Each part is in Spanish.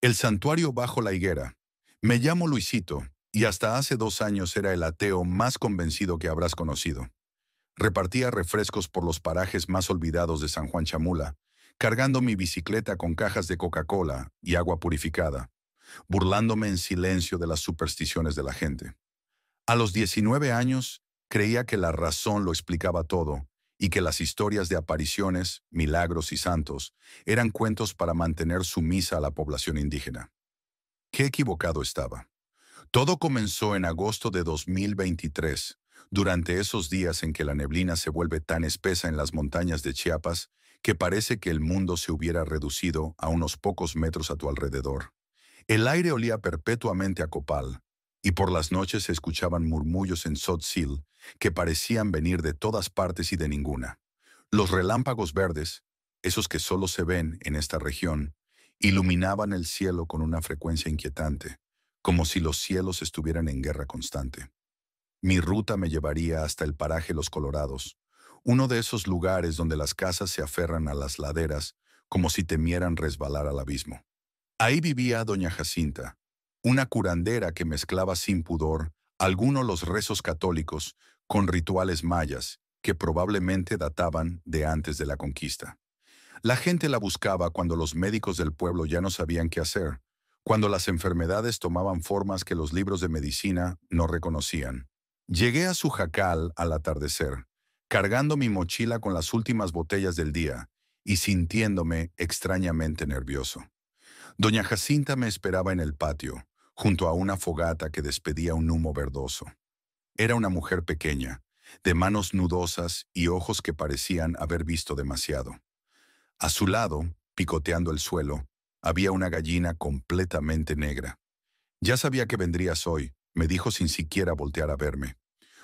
El santuario bajo la higuera. Me llamo Luisito, y hasta hace 2 años era el ateo más convencido que habrás conocido. Repartía refrescos por los parajes más olvidados de San Juan Chamula, cargando mi bicicleta con cajas de Coca-Cola y agua purificada, burlándome en silencio de las supersticiones de la gente. A los 19 años, creía que la razón lo explicaba todo y que las historias de apariciones, milagros y santos eran cuentos para mantener sumisa a la población indígena. Qué equivocado estaba. Todo comenzó en agosto de 2023, durante esos días en que la neblina se vuelve tan espesa en las montañas de Chiapas que parece que el mundo se hubiera reducido a unos pocos metros a tu alrededor. El aire olía perpetuamente a copal, y por las noches se escuchaban murmullos en Tzotzil que parecían venir de todas partes y de ninguna. Los relámpagos verdes, esos que solo se ven en esta región, iluminaban el cielo con una frecuencia inquietante, como si los cielos estuvieran en guerra constante. Mi ruta me llevaría hasta el paraje Los Colorados, uno de esos lugares donde las casas se aferran a las laderas como si temieran resbalar al abismo. Ahí vivía doña Jacinta, una curandera que mezclaba sin pudor algunos los rezos católicos con rituales mayas que probablemente databan de antes de la conquista. La gente la buscaba cuando los médicos del pueblo ya no sabían qué hacer, cuando las enfermedades tomaban formas que los libros de medicina no reconocían. Llegué a su jacal al atardecer, cargando mi mochila con las últimas botellas del día y sintiéndome extrañamente nervioso. Doña Jacinta me esperaba en el patio, junto a una fogata que despedía un humo verdoso. Era una mujer pequeña, de manos nudosas y ojos que parecían haber visto demasiado. A su lado, picoteando el suelo, había una gallina completamente negra. Ya sabía que vendrías hoy, me dijo sin siquiera voltear a verme.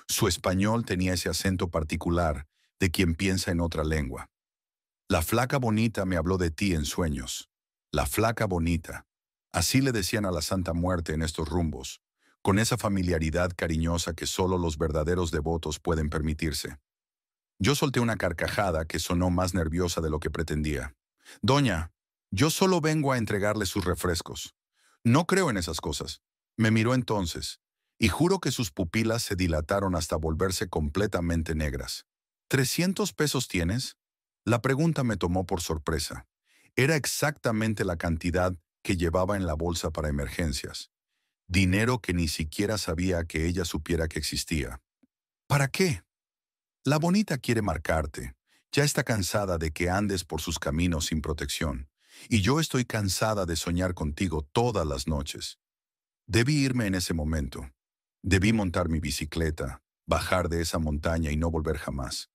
Su español tenía ese acento particular de quien piensa en otra lengua. La flaca bonita me habló de ti en sueños. La flaca bonita. Así le decían a la Santa Muerte en estos rumbos, con esa familiaridad cariñosa que solo los verdaderos devotos pueden permitirse. Yo solté una carcajada que sonó más nerviosa de lo que pretendía. Doña, yo solo vengo a entregarle sus refrescos. No creo en esas cosas. Me miró entonces, y juro que sus pupilas se dilataron hasta volverse completamente negras. ¿300 pesos tienes? La pregunta me tomó por sorpresa. Era exactamente la cantidad que llevaba en la bolsa para emergencias. Dinero que ni siquiera sabía que ella supiera que existía. ¿Para qué? La bonita quiere marcarte. Ya está cansada de que andes por sus caminos sin protección. Y yo estoy cansada de soñar contigo todas las noches. Debí irme en ese momento. Debí montar mi bicicleta, bajar de esa montaña y no volver jamás.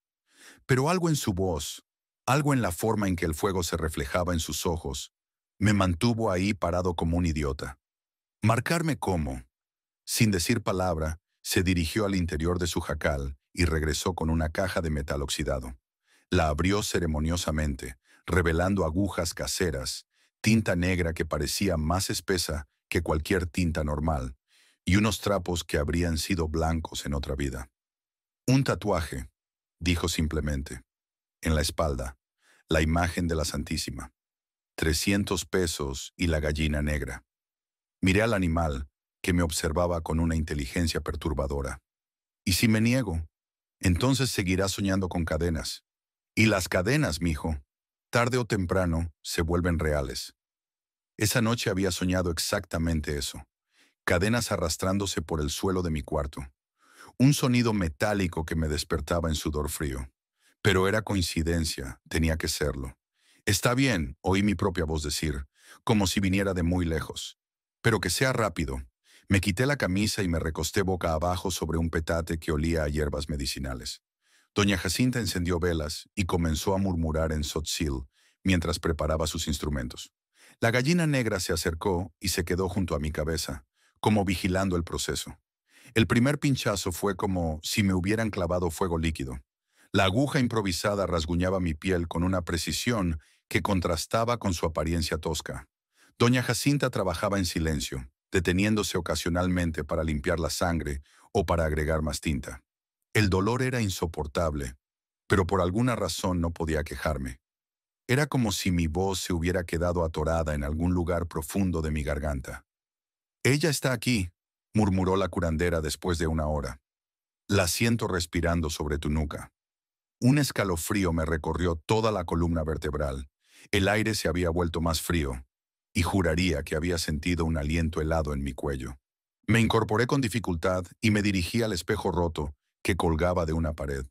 Pero algo en su voz, algo en la forma en que el fuego se reflejaba en sus ojos, me mantuvo ahí parado como un idiota. ¿Marcarme cómo? Sin decir palabra, se dirigió al interior de su jacal y regresó con una caja de metal oxidado. La abrió ceremoniosamente, revelando agujas caseras, tinta negra que parecía más espesa que cualquier tinta normal, y unos trapos que habrían sido blancos en otra vida. Un tatuaje, dijo simplemente. En la espalda, la imagen de la Santísima. 300 pesos y la gallina negra. Miré al animal, que me observaba con una inteligencia perturbadora. ¿Y si me niego? Entonces seguirá soñando con cadenas. Y las cadenas, mijo, tarde o temprano, se vuelven reales. Esa noche había soñado exactamente eso. Cadenas arrastrándose por el suelo de mi cuarto. Un sonido metálico que me despertaba en sudor frío. Pero era coincidencia, tenía que serlo. Está bien, oí mi propia voz decir, como si viniera de muy lejos. Pero que sea rápido. Me quité la camisa y me recosté boca abajo sobre un petate que olía a hierbas medicinales. Doña Jacinta encendió velas y comenzó a murmurar en tzotzil mientras preparaba sus instrumentos. La gallina negra se acercó y se quedó junto a mi cabeza, como vigilando el proceso. El primer pinchazo fue como si me hubieran clavado fuego líquido. La aguja improvisada rasguñaba mi piel con una precisión que contrastaba con su apariencia tosca. Doña Jacinta trabajaba en silencio, deteniéndose ocasionalmente para limpiar la sangre o para agregar más tinta. El dolor era insoportable, pero por alguna razón no podía quejarme. Era como si mi voz se hubiera quedado atorada en algún lugar profundo de mi garganta. «Ella está aquí», murmuró la curandera después de una hora. «La siento respirando sobre tu nuca». Un escalofrío me recorrió toda la columna vertebral. El aire se había vuelto más frío, y juraría que había sentido un aliento helado en mi cuello. Me incorporé con dificultad y me dirigí al espejo roto que colgaba de una pared.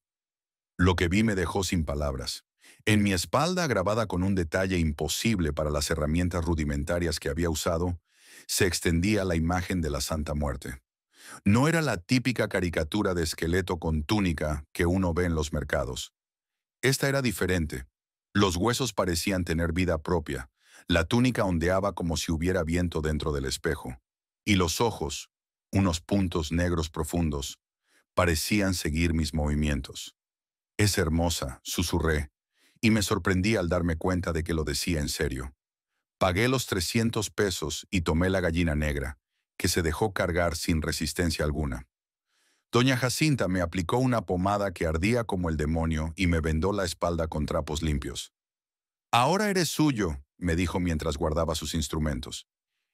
Lo que vi me dejó sin palabras. En mi espalda, grabada con un detalle imposible para las herramientas rudimentarias que había usado, se extendía la imagen de la Santa Muerte. No era la típica caricatura de esqueleto con túnica que uno ve en los mercados. Esta era diferente. Los huesos parecían tener vida propia. La túnica ondeaba como si hubiera viento dentro del espejo. Y los ojos, unos puntos negros profundos, parecían seguir mis movimientos. «Es hermosa», susurré, y me sorprendí al darme cuenta de que lo decía en serio. Pagué los 300 pesos y tomé la gallina negra, que se dejó cargar sin resistencia alguna. Doña Jacinta me aplicó una pomada que ardía como el demonio y me vendó la espalda con trapos limpios. «Ahora eres suyo», me dijo mientras guardaba sus instrumentos.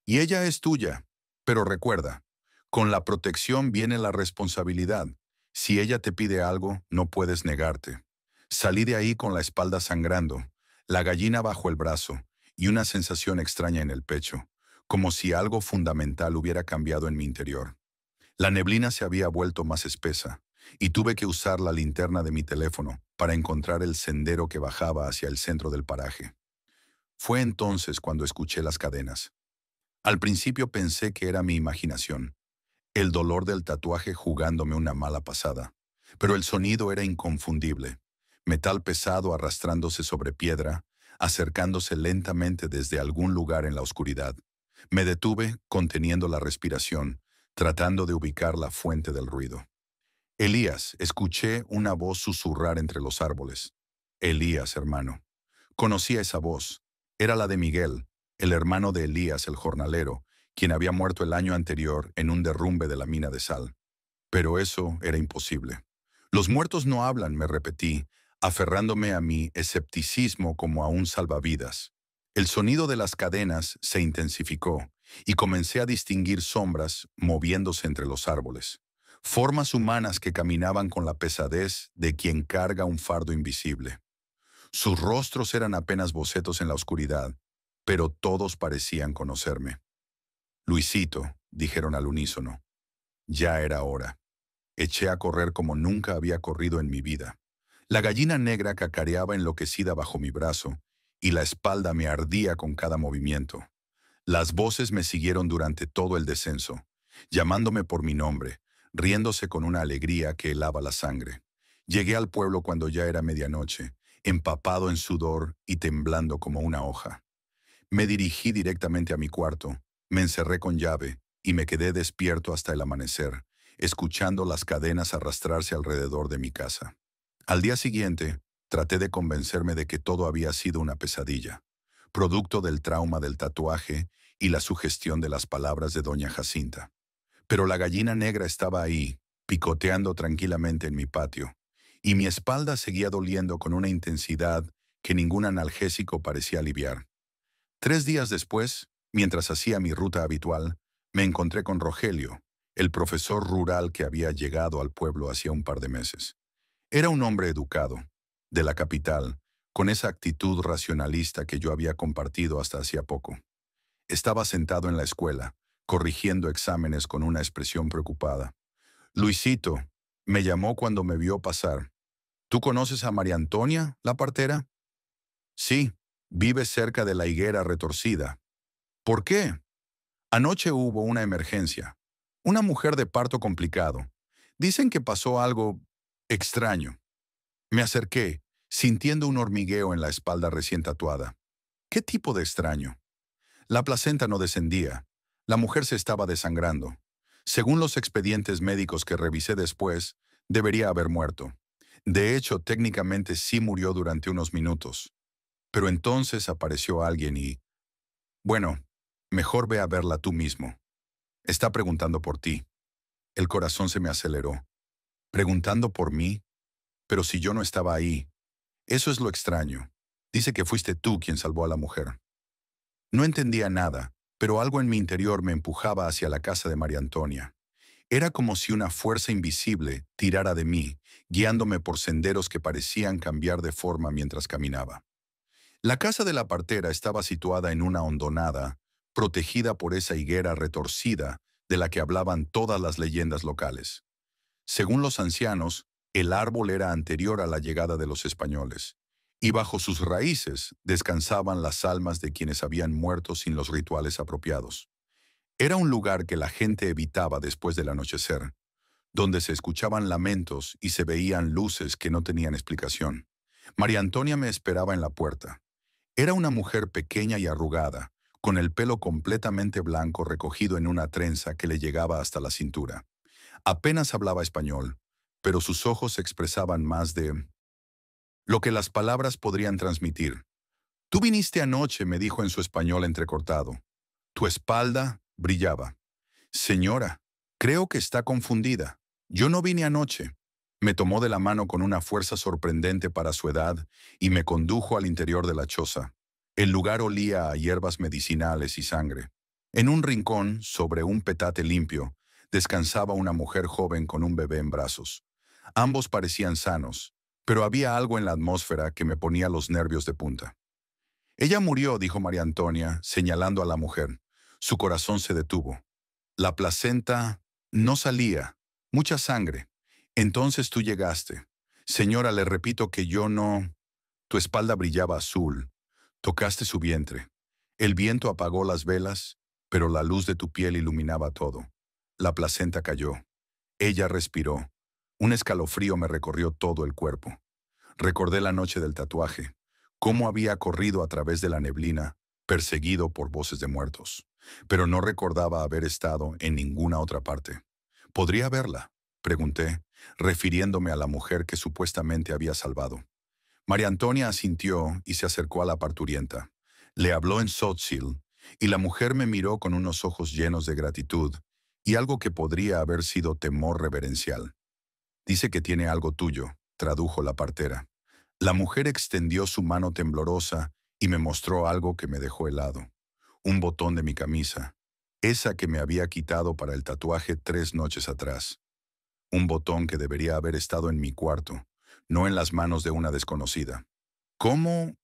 «Y ella es tuya. Pero recuerda, con la protección viene la responsabilidad. Si ella te pide algo, no puedes negarte». Salí de ahí con la espalda sangrando, la gallina bajo el brazo y una sensación extraña en el pecho, como si algo fundamental hubiera cambiado en mi interior. La neblina se había vuelto más espesa, y tuve que usar la linterna de mi teléfono para encontrar el sendero que bajaba hacia el centro del paraje. Fue entonces cuando escuché las cadenas. Al principio pensé que era mi imaginación, el dolor del tatuaje jugándome una mala pasada, pero el sonido era inconfundible. Metal pesado arrastrándose sobre piedra, acercándose lentamente desde algún lugar en la oscuridad. Me detuve, conteniendo la respiración, tratando de ubicar la fuente del ruido. «Elías», escuché una voz susurrar entre los árboles. «Elías, hermano». Conocía esa voz. Era la de Miguel, el hermano de Elías el jornalero, quien había muerto el año anterior en un derrumbe de la mina de sal. Pero eso era imposible. «Los muertos no hablan», me repetí, aferrándome a mi escepticismo como a un salvavidas. El sonido de las cadenas se intensificó y comencé a distinguir sombras moviéndose entre los árboles. Formas humanas que caminaban con la pesadez de quien carga un fardo invisible. Sus rostros eran apenas bocetos en la oscuridad, pero todos parecían conocerme. «Luisito», dijeron al unísono. Ya era hora. Eché a correr como nunca había corrido en mi vida. La gallina negra cacareaba enloquecida bajo mi brazo, y la espalda me ardía con cada movimiento. Las voces me siguieron durante todo el descenso, llamándome por mi nombre, riéndose con una alegría que helaba la sangre. Llegué al pueblo cuando ya era medianoche, empapado en sudor y temblando como una hoja. Me dirigí directamente a mi cuarto, me encerré con llave y me quedé despierto hasta el amanecer, escuchando las cadenas arrastrarse alrededor de mi casa. Al día siguiente, traté de convencerme de que todo había sido una pesadilla, producto del trauma del tatuaje y la sugestión de las palabras de doña Jacinta. Pero la gallina negra estaba ahí, picoteando tranquilamente en mi patio, y mi espalda seguía doliendo con una intensidad que ningún analgésico parecía aliviar. 3 días después, mientras hacía mi ruta habitual, me encontré con Rogelio, el profesor rural que había llegado al pueblo hacía un par de meses. Era un hombre educado, de la capital, con esa actitud racionalista que yo había compartido hasta hacía poco. Estaba sentado en la escuela, corrigiendo exámenes con una expresión preocupada. «Luisito», me llamó cuando me vio pasar. «¿Tú conoces a María Antonia, la partera?» «Sí, vive cerca de la higuera retorcida». «¿Por qué?» «Anoche hubo una emergencia. Una mujer de parto complicado. Dicen que pasó algo extraño». Me acerqué, sintiendo un hormigueo en la espalda recién tatuada. ¿Qué tipo de extraño? La placenta no descendía. La mujer se estaba desangrando. Según los expedientes médicos que revisé después, debería haber muerto. De hecho, técnicamente sí murió durante unos minutos. Pero entonces apareció alguien y... Bueno, mejor ve a verla tú mismo. Está preguntando por ti. El corazón se me aceleró. ¿Preguntando por mí? Pero si yo no estaba ahí. Eso es lo extraño. Dice que fuiste tú quien salvó a la mujer. No entendía nada, pero algo en mi interior me empujaba hacia la casa de María Antonia. Era como si una fuerza invisible tirara de mí, guiándome por senderos que parecían cambiar de forma mientras caminaba. La casa de la partera estaba situada en una hondonada, protegida por esa higuera retorcida de la que hablaban todas las leyendas locales. Según los ancianos, el árbol era anterior a la llegada de los españoles, y bajo sus raíces descansaban las almas de quienes habían muerto sin los rituales apropiados. Era un lugar que la gente evitaba después del anochecer, donde se escuchaban lamentos y se veían luces que no tenían explicación. María Antonia me esperaba en la puerta. Era una mujer pequeña y arrugada, con el pelo completamente blanco recogido en una trenza que le llegaba hasta la cintura. Apenas hablaba español, pero sus ojos expresaban más de lo que las palabras podrían transmitir. Tú viniste anoche, me dijo en su español entrecortado. Tu espalda brillaba. Señora, creo que está confundida. Yo no vine anoche. Me tomó de la mano con una fuerza sorprendente para su edad y me condujo al interior de la choza. El lugar olía a hierbas medicinales y sangre. En un rincón, sobre un petate limpio, descansaba una mujer joven con un bebé en brazos. Ambos parecían sanos, pero había algo en la atmósfera que me ponía los nervios de punta. Ella murió, dijo María Antonia, señalando a la mujer. Su corazón se detuvo. La placenta no salía, mucha sangre. Entonces tú llegaste. Señora, le repito que yo no... Tu espalda brillaba azul. Tocaste su vientre. El viento apagó las velas, pero la luz de tu piel iluminaba todo. La placenta cayó. Ella respiró. Un escalofrío me recorrió todo el cuerpo. Recordé la noche del tatuaje, cómo había corrido a través de la neblina, perseguido por voces de muertos. Pero no recordaba haber estado en ninguna otra parte. ¿Podría verla?, pregunté, refiriéndome a la mujer que supuestamente había salvado. María Antonia asintió y se acercó a la parturienta. Le habló en Tzotzil, y la mujer me miró con unos ojos llenos de gratitud y algo que podría haber sido temor reverencial. Dice que tiene algo tuyo, tradujo la partera. La mujer extendió su mano temblorosa y me mostró algo que me dejó helado. Un botón de mi camisa, esa que me había quitado para el tatuaje 3 noches atrás. Un botón que debería haber estado en mi cuarto, no en las manos de una desconocida. ¿Cómo?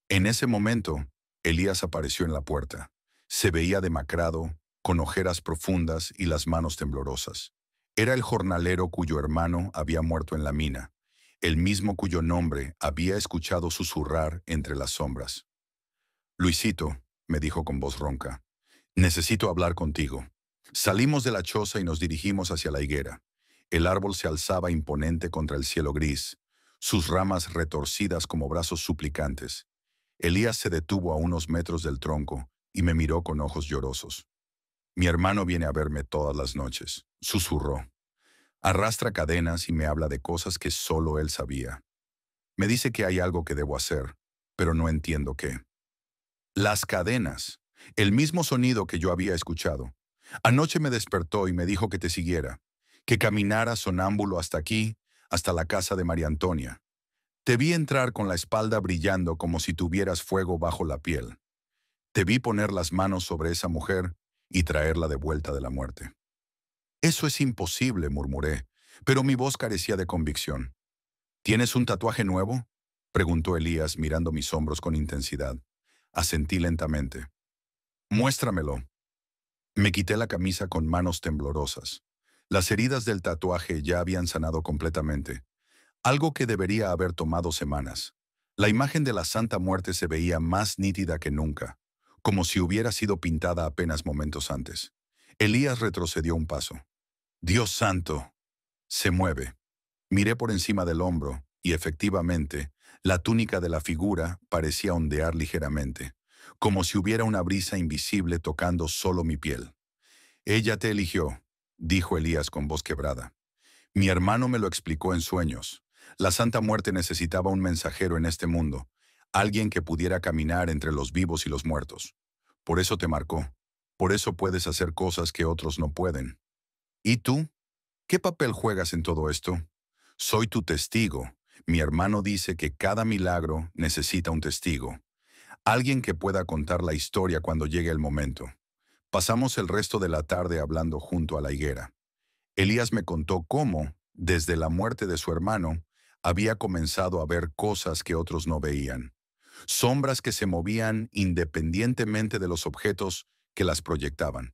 En ese momento, Elías apareció en la puerta. Se veía demacrado, con ojeras profundas y las manos temblorosas. Era el jornalero cuyo hermano había muerto en la mina, el mismo cuyo nombre había escuchado susurrar entre las sombras. Luisito, me dijo con voz ronca, necesito hablar contigo. Salimos de la choza y nos dirigimos hacia la higuera. El árbol se alzaba imponente contra el cielo gris, sus ramas retorcidas como brazos suplicantes. Elías se detuvo a unos metros del tronco y me miró con ojos llorosos. Mi hermano viene a verme todas las noches, susurró. Arrastra cadenas y me habla de cosas que solo él sabía. Me dice que hay algo que debo hacer, pero no entiendo qué. Las cadenas, el mismo sonido que yo había escuchado. Anoche me despertó y me dijo que te siguiera, que caminara sonámbulo hasta aquí, hasta la casa de María Antonia. Te vi entrar con la espalda brillando como si tuvieras fuego bajo la piel. Te vi poner las manos sobre esa mujer y traerla de vuelta de la muerte. Eso es imposible, murmuré, pero mi voz carecía de convicción. ¿Tienes un tatuaje nuevo?, preguntó Elías mirando mis hombros con intensidad. Asentí lentamente. Muéstramelo. Me quité la camisa con manos temblorosas. Las heridas del tatuaje ya habían sanado completamente, algo que debería haber tomado semanas. La imagen de la Santa Muerte se veía más nítida que nunca, como si hubiera sido pintada apenas momentos antes. Elías retrocedió un paso. Dios santo. Se mueve. Miré por encima del hombro y efectivamente, la túnica de la figura parecía ondear ligeramente, como si hubiera una brisa invisible tocando solo mi piel. Ella te eligió, dijo Elías con voz quebrada. Mi hermano me lo explicó en sueños. La Santa Muerte necesitaba un mensajero en este mundo, alguien que pudiera caminar entre los vivos y los muertos. Por eso te marcó. Por eso puedes hacer cosas que otros no pueden. ¿Y tú? ¿Qué papel juegas en todo esto? Soy tu testigo, Mi hermano dice que cada milagro necesita un testigo, alguien que pueda contar la historia cuando llegue el momento. Pasamos el resto de la tarde hablando junto a la higuera. Elías me contó cómo, desde la muerte de su hermano, había comenzado a ver cosas que otros no veían. Sombras que se movían independientemente de los objetos que las proyectaban.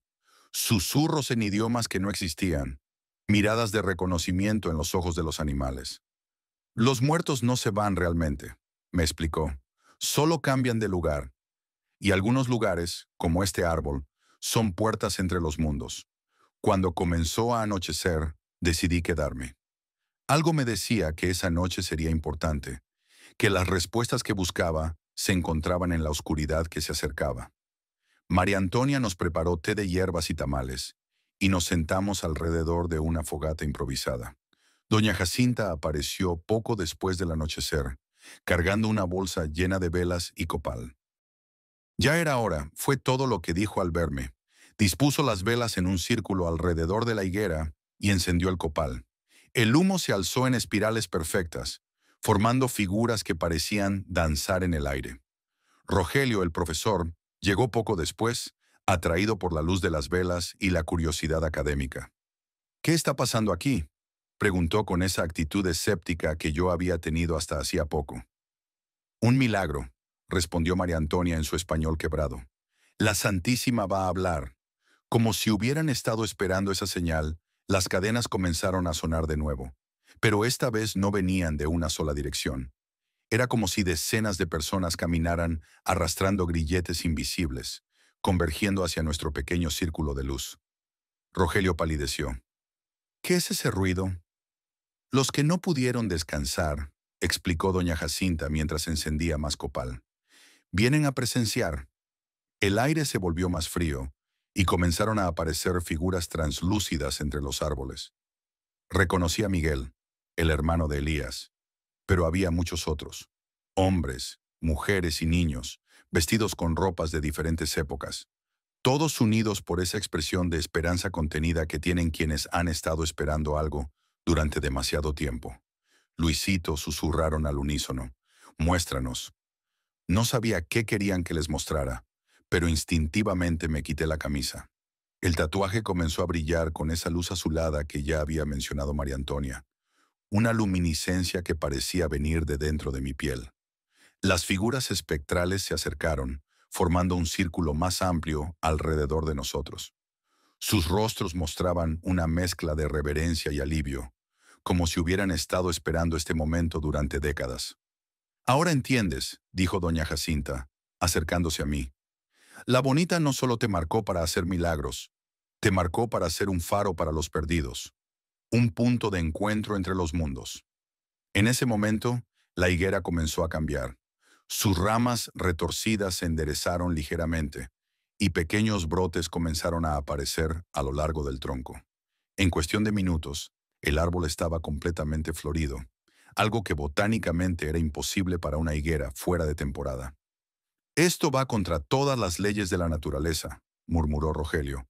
Susurros en idiomas que no existían. Miradas de reconocimiento en los ojos de los animales. Los muertos no se van realmente, me explicó. Solo cambian de lugar. Y algunos lugares, como este árbol, son puertas entre los mundos. Cuando comenzó a anochecer, decidí quedarme. Algo me decía que esa noche sería importante, que las respuestas que buscaba se encontraban en la oscuridad que se acercaba. María Antonia nos preparó té de hierbas y tamales, y nos sentamos alrededor de una fogata improvisada. Doña Jacinta apareció poco después del anochecer, cargando una bolsa llena de velas y copal. Ya era hora, fue todo lo que dijo al verme. Dispuso las velas en un círculo alrededor de la higuera y encendió el copal. El humo se alzó en espirales perfectas, formando figuras que parecían danzar en el aire. Rogelio, el profesor, llegó poco después, atraído por la luz de las velas y la curiosidad académica. ¿Qué está pasando aquí?, preguntó con esa actitud escéptica que yo había tenido hasta hacía poco. Un milagro, respondió María Antonia en su español quebrado. La Santísima va a hablar. Como si hubieran estado esperando esa señal, las cadenas comenzaron a sonar de nuevo. Pero esta vez no venían de una sola dirección. Era como si decenas de personas caminaran arrastrando grilletes invisibles, convergiendo hacia nuestro pequeño círculo de luz. Rogelio palideció. ¿Qué es ese ruido? Los que no pudieron descansar, explicó doña Jacinta mientras encendía más copal. Vienen a presenciar. El aire se volvió más frío y comenzaron a aparecer figuras translúcidas entre los árboles. Reconocí a Miguel, el hermano de Elías, pero había muchos otros. Hombres, mujeres y niños, vestidos con ropas de diferentes épocas. Todos unidos por esa expresión de esperanza contenida que tienen quienes han estado esperando algo durante demasiado tiempo. Luisito susurraron al unísono. Muéstranos. No sabía qué querían que les mostrara, pero instintivamente me quité la camisa. El tatuaje comenzó a brillar con esa luz azulada que ya había mencionado María Antonia, una luminiscencia que parecía venir de dentro de mi piel. Las figuras espectrales se acercaron, formando un círculo más amplio alrededor de nosotros. Sus rostros mostraban una mezcla de reverencia y alivio, como si hubieran estado esperando este momento durante décadas. Ahora entiendes, dijo doña Jacinta, acercándose a mí. La bonita no solo te marcó para hacer milagros, te marcó para ser un faro para los perdidos, un punto de encuentro entre los mundos. En ese momento, la higuera comenzó a cambiar. Sus ramas retorcidas se enderezaron ligeramente, y pequeños brotes comenzaron a aparecer a lo largo del tronco. En cuestión de minutos, el árbol estaba completamente florido, algo que botánicamente era imposible para una higuera fuera de temporada. Esto va contra todas las leyes de la naturaleza, murmuró Rogelio,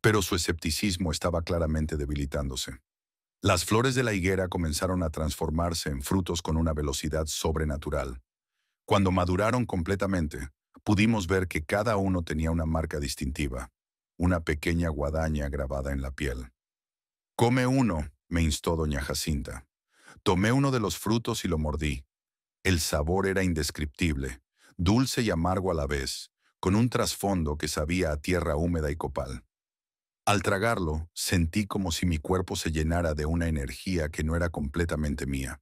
pero su escepticismo estaba claramente debilitándose. Las flores de la higuera comenzaron a transformarse en frutos con una velocidad sobrenatural. Cuando maduraron completamente, pudimos ver que cada uno tenía una marca distintiva, una pequeña guadaña grabada en la piel. «Come uno», me instó doña Jacinta. Tomé uno de los frutos y lo mordí. El sabor era indescriptible, dulce y amargo a la vez, con un trasfondo que sabía a tierra húmeda y copal. Al tragarlo, sentí como si mi cuerpo se llenara de una energía que no era completamente mía.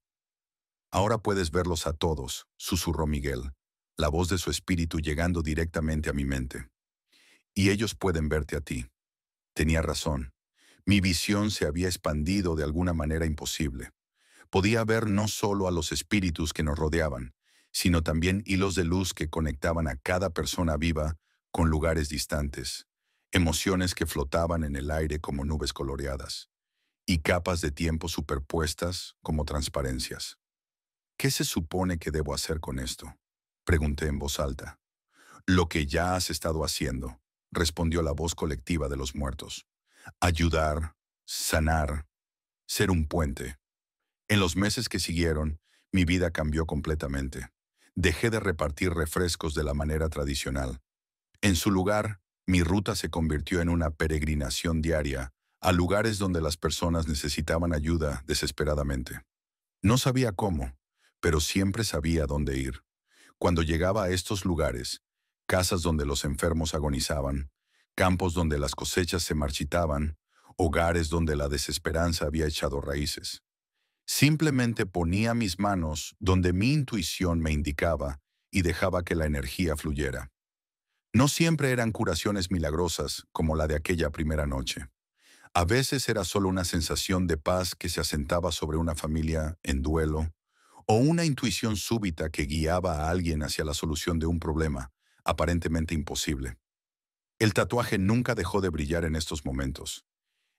«Ahora puedes verlos a todos», susurró Miguel, la voz de su espíritu llegando directamente a mi mente. «Y ellos pueden verte a ti». Tenía razón. Mi visión se había expandido de alguna manera imposible. Podía ver no solo a los espíritus que nos rodeaban, sino también hilos de luz que conectaban a cada persona viva con lugares distantes, emociones que flotaban en el aire como nubes coloreadas, y capas de tiempo superpuestas como transparencias. «¿Qué se supone que debo hacer con esto?», pregunté en voz alta. «Lo que ya has estado haciendo», respondió la voz colectiva de los muertos. «Ayudar, sanar, ser un puente». En los meses que siguieron, mi vida cambió completamente. Dejé de repartir refrescos de la manera tradicional. En su lugar, mi ruta se convirtió en una peregrinación diaria a lugares donde las personas necesitaban ayuda desesperadamente. No sabía cómo, pero siempre sabía dónde ir. Cuando llegaba a estos lugares, casas donde los enfermos agonizaban, campos donde las cosechas se marchitaban, hogares donde la desesperanza había echado raíces. Simplemente ponía mis manos donde mi intuición me indicaba y dejaba que la energía fluyera. No siempre eran curaciones milagrosas como la de aquella primera noche. A veces era solo una sensación de paz que se asentaba sobre una familia en duelo, o una intuición súbita que guiaba a alguien hacia la solución de un problema aparentemente imposible. El tatuaje nunca dejó de brillar en estos momentos.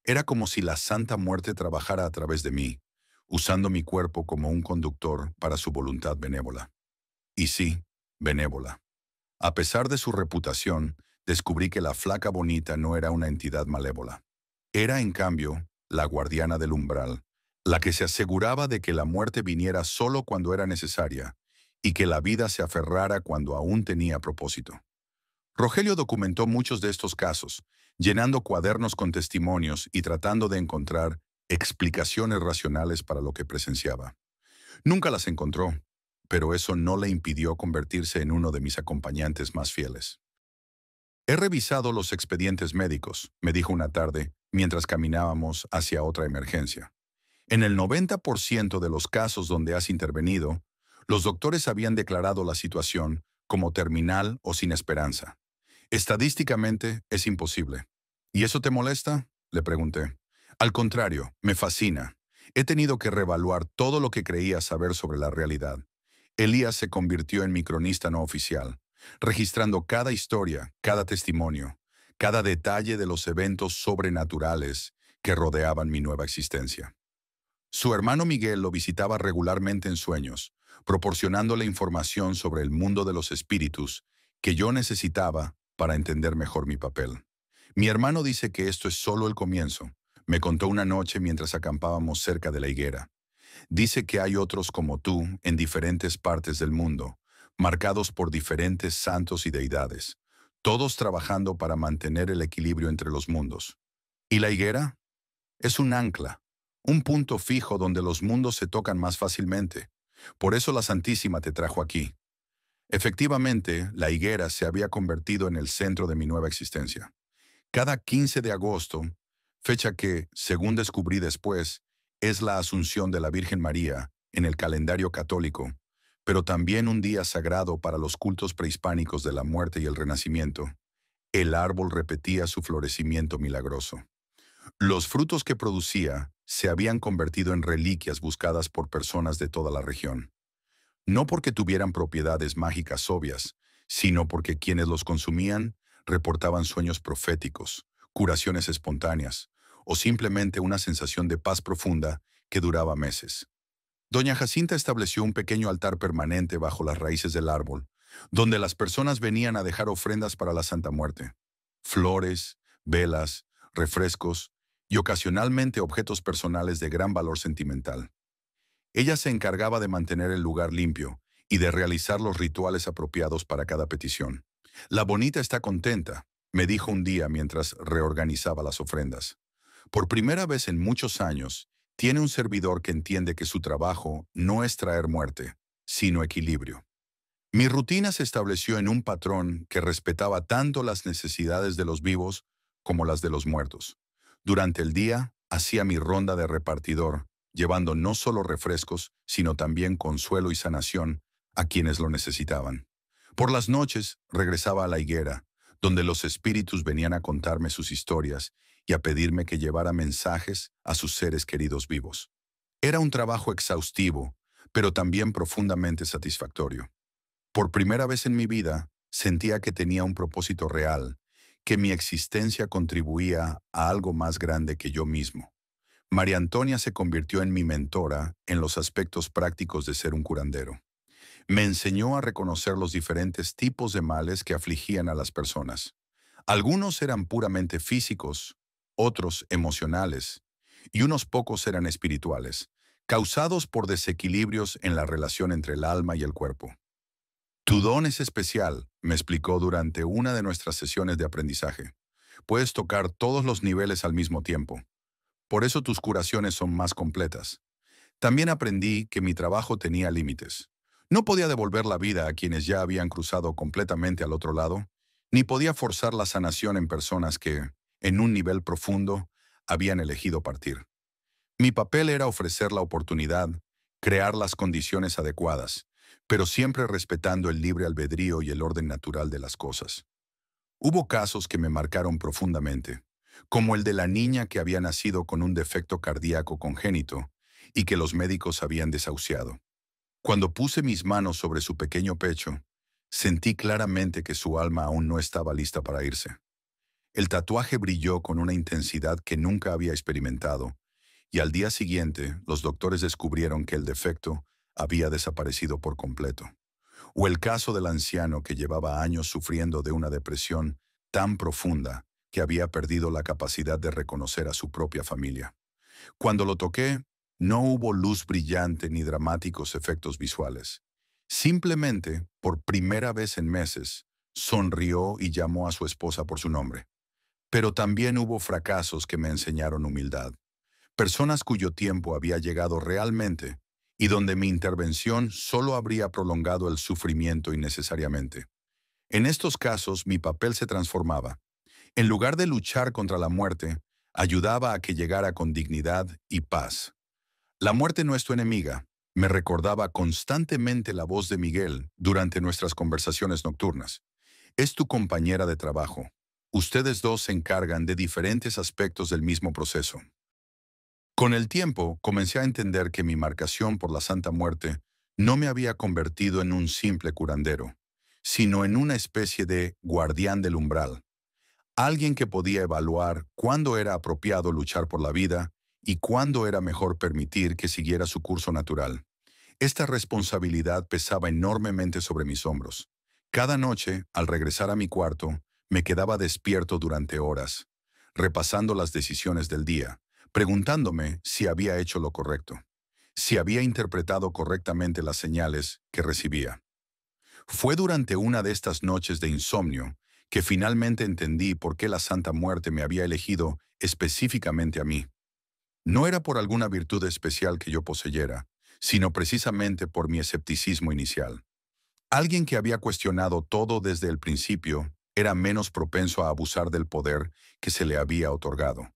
Era como si la Santa Muerte trabajara a través de mí, usando mi cuerpo como un conductor para su voluntad benévola. Y sí, benévola. A pesar de su reputación, descubrí que la flaca bonita no era una entidad malévola. Era, en cambio, la guardiana del umbral, la que se aseguraba de que la muerte viniera solo cuando era necesaria y que la vida se aferrara cuando aún tenía propósito. Rogelio documentó muchos de estos casos, llenando cuadernos con testimonios y tratando de encontrar explicaciones racionales para lo que presenciaba. Nunca las encontró, pero eso no le impidió convertirse en uno de mis acompañantes más fieles. He revisado los expedientes médicos, me dijo una tarde, mientras caminábamos hacia otra emergencia. En el 90% de los casos donde has intervenido, los doctores habían declarado la situación como terminal o sin esperanza. Estadísticamente es imposible. ¿Y eso te molesta?, le pregunté. Al contrario, me fascina. He tenido que reevaluar todo lo que creía saber sobre la realidad. Elías se convirtió en mi cronista no oficial, registrando cada historia, cada testimonio, cada detalle de los eventos sobrenaturales que rodeaban mi nueva existencia. Su hermano Miguel lo visitaba regularmente en sueños, proporcionándole información sobre el mundo de los espíritus que yo necesitaba para entender mejor mi papel. Mi hermano dice que esto es solo el comienzo. Me contó una noche mientras acampábamos cerca de la higuera. Dice que hay otros como tú en diferentes partes del mundo, marcados por diferentes santos y deidades, todos trabajando para mantener el equilibrio entre los mundos. ¿Y la higuera? Es un ancla, un punto fijo donde los mundos se tocan más fácilmente. Por eso la Santísima te trajo aquí. Efectivamente, la higuera se había convertido en el centro de mi nueva existencia. Cada 15 de agosto, fecha que, según descubrí después, es la Asunción de la Virgen María en el calendario católico, pero también un día sagrado para los cultos prehispánicos de la muerte y el renacimiento, el árbol repetía su florecimiento milagroso. Los frutos que producía se habían convertido en reliquias buscadas por personas de toda la región. No porque tuvieran propiedades mágicas obvias, sino porque quienes los consumían reportaban sueños proféticos, curaciones espontáneas, o simplemente una sensación de paz profunda que duraba meses. Doña Jacinta estableció un pequeño altar permanente bajo las raíces del árbol, donde las personas venían a dejar ofrendas para la Santa Muerte. Flores, velas, refrescos y ocasionalmente objetos personales de gran valor sentimental. Ella se encargaba de mantener el lugar limpio y de realizar los rituales apropiados para cada petición. La bonita está contenta, me dijo un día mientras reorganizaba las ofrendas. Por primera vez en muchos años, tiene un servidor que entiende que su trabajo no es traer muerte, sino equilibrio. Mi rutina se estableció en un patrón que respetaba tanto las necesidades de los vivos como las de los muertos. Durante el día, hacía mi ronda de repartidor, llevando no solo refrescos, sino también consuelo y sanación a quienes lo necesitaban. Por las noches, regresaba a la higuera, donde los espíritus venían a contarme sus historias y a pedirme que llevara mensajes a sus seres queridos vivos. Era un trabajo exhaustivo, pero también profundamente satisfactorio. Por primera vez en mi vida, sentía que tenía un propósito real, que mi existencia contribuía a algo más grande que yo mismo. María Antonia se convirtió en mi mentora en los aspectos prácticos de ser un curandero. Me enseñó a reconocer los diferentes tipos de males que afligían a las personas. Algunos eran puramente físicos, otros emocionales, y unos pocos eran espirituales, causados por desequilibrios en la relación entre el alma y el cuerpo. Tu don es especial, me explicó durante una de nuestras sesiones de aprendizaje. Puedes tocar todos los niveles al mismo tiempo. Por eso tus curaciones son más completas. También aprendí que mi trabajo tenía límites. No podía devolver la vida a quienes ya habían cruzado completamente al otro lado, ni podía forzar la sanación en personas que, en un nivel profundo, habían elegido partir. Mi papel era ofrecer la oportunidad, crear las condiciones adecuadas, pero siempre respetando el libre albedrío y el orden natural de las cosas. Hubo casos que me marcaron profundamente, como el de la niña que había nacido con un defecto cardíaco congénito y que los médicos habían desahuciado. Cuando puse mis manos sobre su pequeño pecho, sentí claramente que su alma aún no estaba lista para irse. El tatuaje brilló con una intensidad que nunca había experimentado, y al día siguiente los doctores descubrieron que el defecto había desaparecido por completo. O el caso del anciano que llevaba años sufriendo de una depresión tan profunda que había perdido la capacidad de reconocer a su propia familia. Cuando lo toqué, no hubo luz brillante ni dramáticos efectos visuales. Simplemente, por primera vez en meses, sonrió y llamó a su esposa por su nombre. Pero también hubo fracasos que me enseñaron humildad. Personas cuyo tiempo había llegado realmente y donde mi intervención solo habría prolongado el sufrimiento innecesariamente. En estos casos, mi papel se transformaba. En lugar de luchar contra la muerte, ayudaba a que llegara con dignidad y paz. La muerte no es tu enemiga, me recordaba constantemente la voz de Miguel durante nuestras conversaciones nocturnas. Es tu compañera de trabajo. Ustedes dos se encargan de diferentes aspectos del mismo proceso. Con el tiempo, comencé a entender que mi marcación por la Santa Muerte no me había convertido en un simple curandero, sino en una especie de guardián del umbral, alguien que podía evaluar cuándo era apropiado luchar por la vida y cuándo era mejor permitir que siguiera su curso natural. Esta responsabilidad pesaba enormemente sobre mis hombros. Cada noche, al regresar a mi cuarto, me quedaba despierto durante horas, repasando las decisiones del día, preguntándome si había hecho lo correcto, si había interpretado correctamente las señales que recibía. Fue durante una de estas noches de insomnio que finalmente entendí por qué la Santa Muerte me había elegido específicamente a mí. No era por alguna virtud especial que yo poseyera, sino precisamente por mi escepticismo inicial. Alguien que había cuestionado todo desde el principio era menos propenso a abusar del poder que se le había otorgado,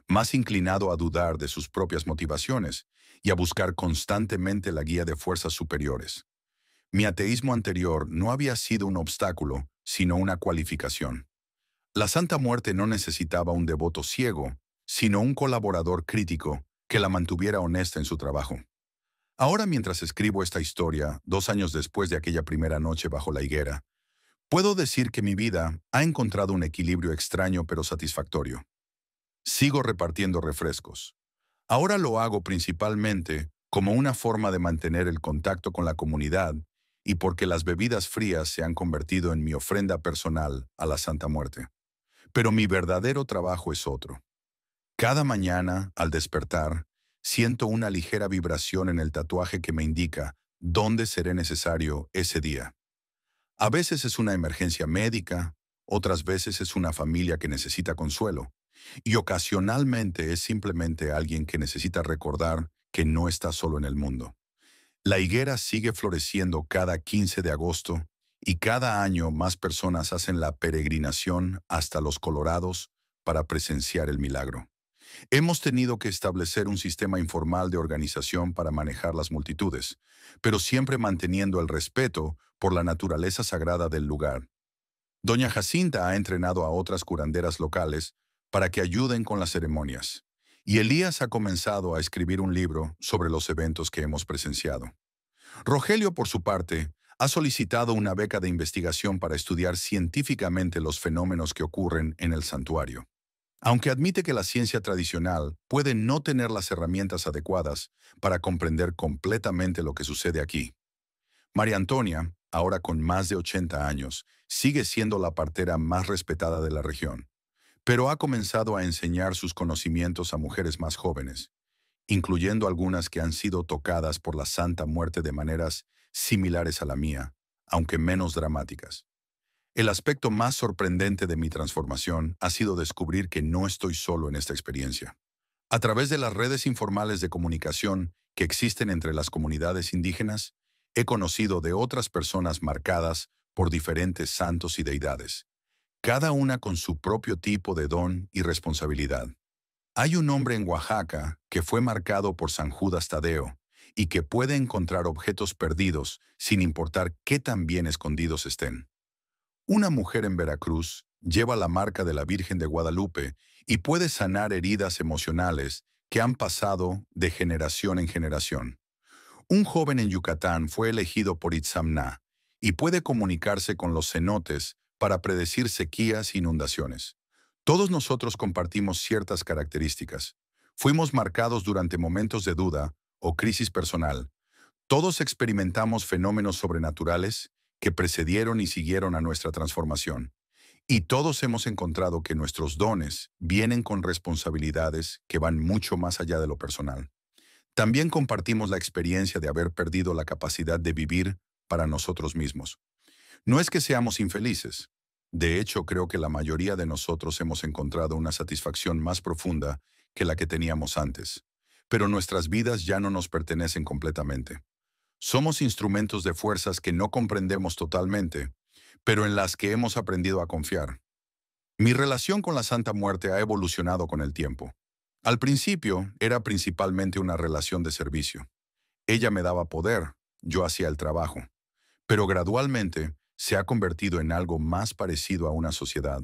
más inclinado a dudar de sus propias motivaciones y a buscar constantemente la guía de fuerzas superiores. Mi ateísmo anterior no había sido un obstáculo, sino una cualificación. La Santa Muerte no necesitaba un devoto ciego, sino un colaborador crítico que la mantuviera honesta en su trabajo. Ahora, mientras escribo esta historia, 2 años después de aquella primera noche bajo la higuera, puedo decir que mi vida ha encontrado un equilibrio extraño pero satisfactorio. Sigo repartiendo refrescos. Ahora lo hago principalmente como una forma de mantener el contacto con la comunidad y porque las bebidas frías se han convertido en mi ofrenda personal a la Santa Muerte. Pero mi verdadero trabajo es otro. Cada mañana, al despertar, siento una ligera vibración en el tatuaje que me indica dónde seré necesario ese día. A veces es una emergencia médica, otras veces es una familia que necesita consuelo, y ocasionalmente es simplemente alguien que necesita recordar que no está solo en el mundo. La higuera sigue floreciendo cada 15 de agosto y cada año más personas hacen la peregrinación hasta los Colorados para presenciar el milagro. Hemos tenido que establecer un sistema informal de organización para manejar las multitudes, pero siempre manteniendo el respeto por la naturaleza sagrada del lugar. Doña Jacinta ha entrenado a otras curanderas locales para que ayuden con las ceremonias, y Elías ha comenzado a escribir un libro sobre los eventos que hemos presenciado. Rogelio, por su parte, ha solicitado una beca de investigación para estudiar científicamente los fenómenos que ocurren en el santuario. Aunque admite que la ciencia tradicional puede no tener las herramientas adecuadas para comprender completamente lo que sucede aquí. María Antonia, ahora con más de 80 años, sigue siendo la partera más respetada de la región, pero ha comenzado a enseñar sus conocimientos a mujeres más jóvenes. incluyendo algunas que han sido tocadas por la Santa Muerte de maneras similares a la mía, aunque menos dramáticas. El aspecto más sorprendente de mi transformación ha sido descubrir que no estoy solo en esta experiencia. A través de las redes informales de comunicación que existen entre las comunidades indígenas, he conocido de otras personas marcadas por diferentes santos y deidades, cada una con su propio tipo de don y responsabilidad. Hay un hombre en Oaxaca que fue marcado por San Judas Tadeo y que puede encontrar objetos perdidos sin importar qué tan bien escondidos estén. Una mujer en Veracruz lleva la marca de la Virgen de Guadalupe y puede sanar heridas emocionales que han pasado de generación en generación. Un joven en Yucatán fue elegido por Itzamná y puede comunicarse con los cenotes para predecir sequías e inundaciones. Todos nosotros compartimos ciertas características. Fuimos marcados durante momentos de duda o crisis personal. Todos experimentamos fenómenos sobrenaturales que precedieron y siguieron a nuestra transformación. Y todos hemos encontrado que nuestros dones vienen con responsabilidades que van mucho más allá de lo personal. También compartimos la experiencia de haber perdido la capacidad de vivir para nosotros mismos. No es que seamos infelices. De hecho, creo que la mayoría de nosotros hemos encontrado una satisfacción más profunda que la que teníamos antes. Pero nuestras vidas ya no nos pertenecen completamente. Somos instrumentos de fuerzas que no comprendemos totalmente, pero en las que hemos aprendido a confiar. Mi relación con la Santa Muerte ha evolucionado con el tiempo. Al principio era principalmente una relación de servicio. Ella me daba poder, yo hacía el trabajo. Pero gradualmente se ha convertido en algo más parecido a una sociedad.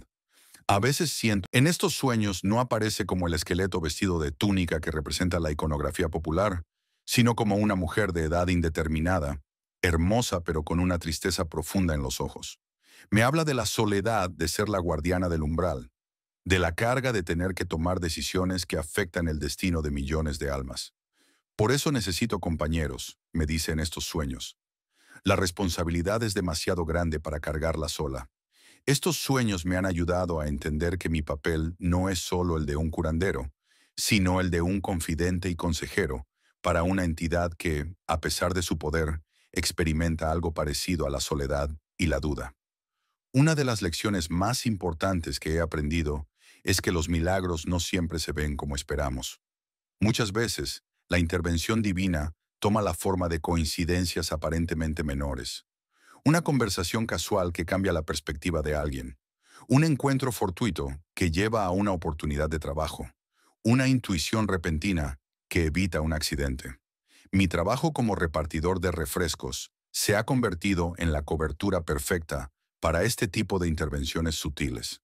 A veces siento, en estos sueños no aparece como el esqueleto vestido de túnica que representa la iconografía popular, sino como una mujer de edad indeterminada, hermosa pero con una tristeza profunda en los ojos. Me habla de la soledad de ser la guardiana del umbral, de la carga de tener que tomar decisiones que afectan el destino de millones de almas. Por eso necesito compañeros, me dice en estos sueños. La responsabilidad es demasiado grande para cargarla sola. Estos sueños me han ayudado a entender que mi papel no es solo el de un curandero, sino el de un confidente y consejero para una entidad que, a pesar de su poder, experimenta algo parecido a la soledad y la duda. Una de las lecciones más importantes que he aprendido es que los milagros no siempre se ven como esperamos. Muchas veces, la intervención divina toma la forma de coincidencias aparentemente menores. Una conversación casual que cambia la perspectiva de alguien. Un encuentro fortuito que lleva a una oportunidad de trabajo. Una intuición repentina que evita un accidente. Mi trabajo como repartidor de refrescos se ha convertido en la cobertura perfecta para este tipo de intervenciones sutiles.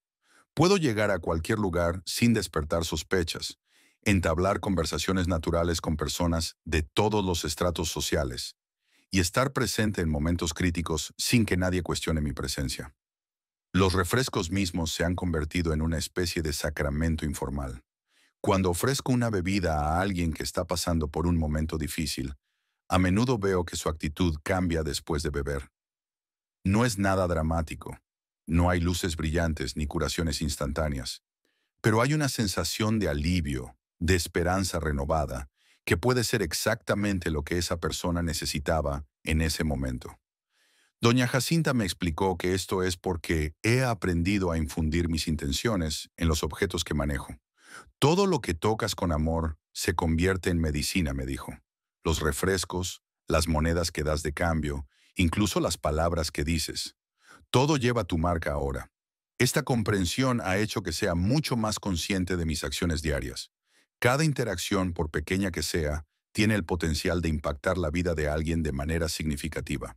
Puedo llegar a cualquier lugar sin despertar sospechas, entablar conversaciones naturales con personas de todos los estratos sociales y estar presente en momentos críticos sin que nadie cuestione mi presencia. Los refrescos mismos se han convertido en una especie de sacramento informal. Cuando ofrezco una bebida a alguien que está pasando por un momento difícil, a menudo veo que su actitud cambia después de beber. No es nada dramático. No hay luces brillantes ni curaciones instantáneas. Pero hay una sensación de alivio, de esperanza renovada, que puede ser exactamente lo que esa persona necesitaba en ese momento. Doña Jacinta me explicó que esto es porque he aprendido a infundir mis intenciones en los objetos que manejo. Todo lo que tocas con amor se convierte en medicina, me dijo. Los refrescos, las monedas que das de cambio, incluso las palabras que dices. Todo lleva tu marca ahora. Esta comprensión ha hecho que sea mucho más consciente de mis acciones diarias. Cada interacción, por pequeña que sea, tiene el potencial de impactar la vida de alguien de manera significativa.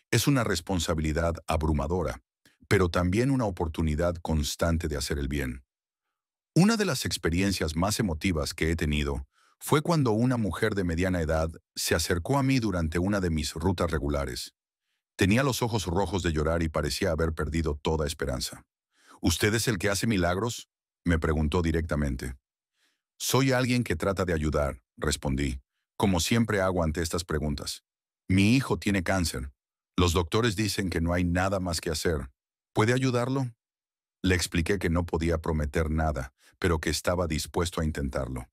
Es una responsabilidad abrumadora, pero también una oportunidad constante de hacer el bien. Una de las experiencias más emotivas que he tenido fue cuando una mujer de mediana edad se acercó a mí durante una de mis rutas regulares. Tenía los ojos rojos de llorar y parecía haber perdido toda esperanza. ¿Usted es el que hace milagros?, me preguntó directamente. Soy alguien que trata de ayudar, respondí, como siempre hago ante estas preguntas. Mi hijo tiene cáncer. Los doctores dicen que no hay nada más que hacer. ¿Puede ayudarlo? Le expliqué que no podía prometer nada, pero que estaba dispuesto a intentarlo.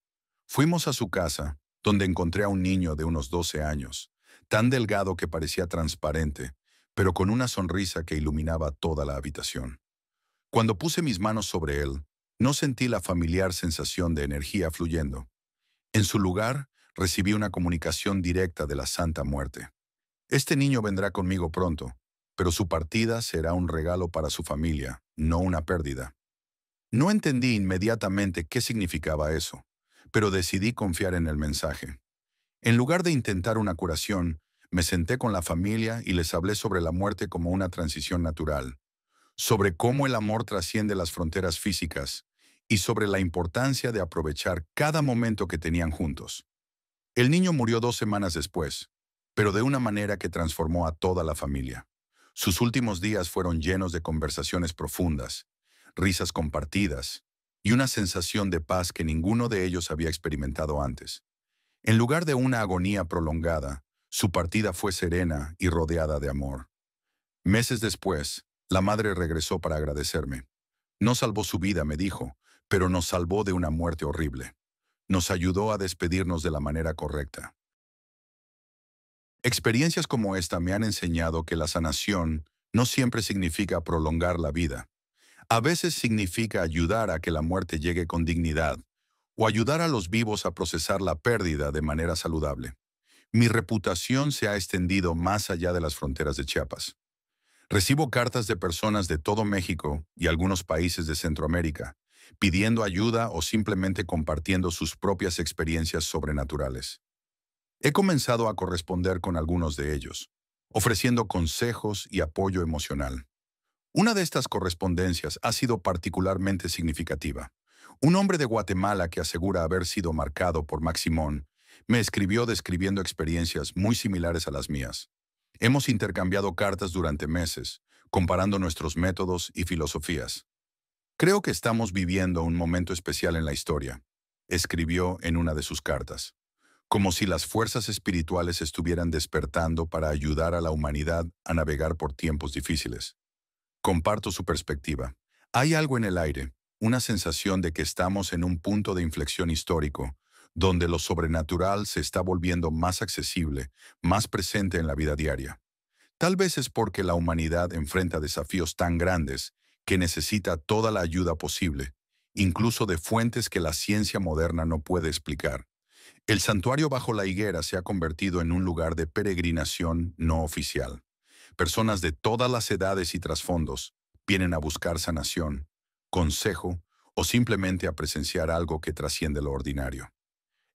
Fuimos a su casa, donde encontré a un niño de unos 12 años, tan delgado que parecía transparente, pero con una sonrisa que iluminaba toda la habitación. Cuando puse mis manos sobre él, no sentí la familiar sensación de energía fluyendo. En su lugar, recibí una comunicación directa de la Santa Muerte. Este niño vendrá conmigo pronto, pero su partida será un regalo para su familia, no una pérdida. No entendí inmediatamente qué significaba eso, pero decidí confiar en el mensaje. En lugar de intentar una curación, me senté con la familia y les hablé sobre la muerte como una transición natural, sobre cómo el amor trasciende las fronteras físicas y sobre la importancia de aprovechar cada momento que tenían juntos. El niño murió 2 semanas después, pero de una manera que transformó a toda la familia. Sus últimos días fueron llenos de conversaciones profundas, risas compartidas y una sensación de paz que ninguno de ellos había experimentado antes. En lugar de una agonía prolongada, su partida fue serena y rodeada de amor. Meses después, la madre regresó para agradecerme. No salvó su vida, me dijo, pero nos salvó de una muerte horrible. Nos ayudó a despedirnos de la manera correcta. Experiencias como esta me han enseñado que la sanación no siempre significa prolongar la vida. A veces significa ayudar a que la muerte llegue con dignidad o ayudar a los vivos a procesar la pérdida de manera saludable. Mi reputación se ha extendido más allá de las fronteras de Chiapas. Recibo cartas de personas de todo México y algunos países de Centroamérica, pidiendo ayuda o simplemente compartiendo sus propias experiencias sobrenaturales. He comenzado a corresponder con algunos de ellos, ofreciendo consejos y apoyo emocional. Una de estas correspondencias ha sido particularmente significativa. Un hombre de Guatemala que asegura haber sido marcado por Maximón me escribió describiendo experiencias muy similares a las mías. Hemos intercambiado cartas durante meses, comparando nuestros métodos y filosofías. Creo que estamos viviendo un momento especial en la historia, escribió en una de sus cartas, como si las fuerzas espirituales estuvieran despertando para ayudar a la humanidad a navegar por tiempos difíciles. Comparto su perspectiva. Hay algo en el aire, una sensación de que estamos en un punto de inflexión histórico, donde lo sobrenatural se está volviendo más accesible, más presente en la vida diaria. Tal vez es porque la humanidad enfrenta desafíos tan grandes que necesita toda la ayuda posible, incluso de fuentes que la ciencia moderna no puede explicar. El santuario bajo la higuera se ha convertido en un lugar de peregrinación no oficial. Personas de todas las edades y trasfondos vienen a buscar sanación, consejo o simplemente a presenciar algo que trasciende lo ordinario.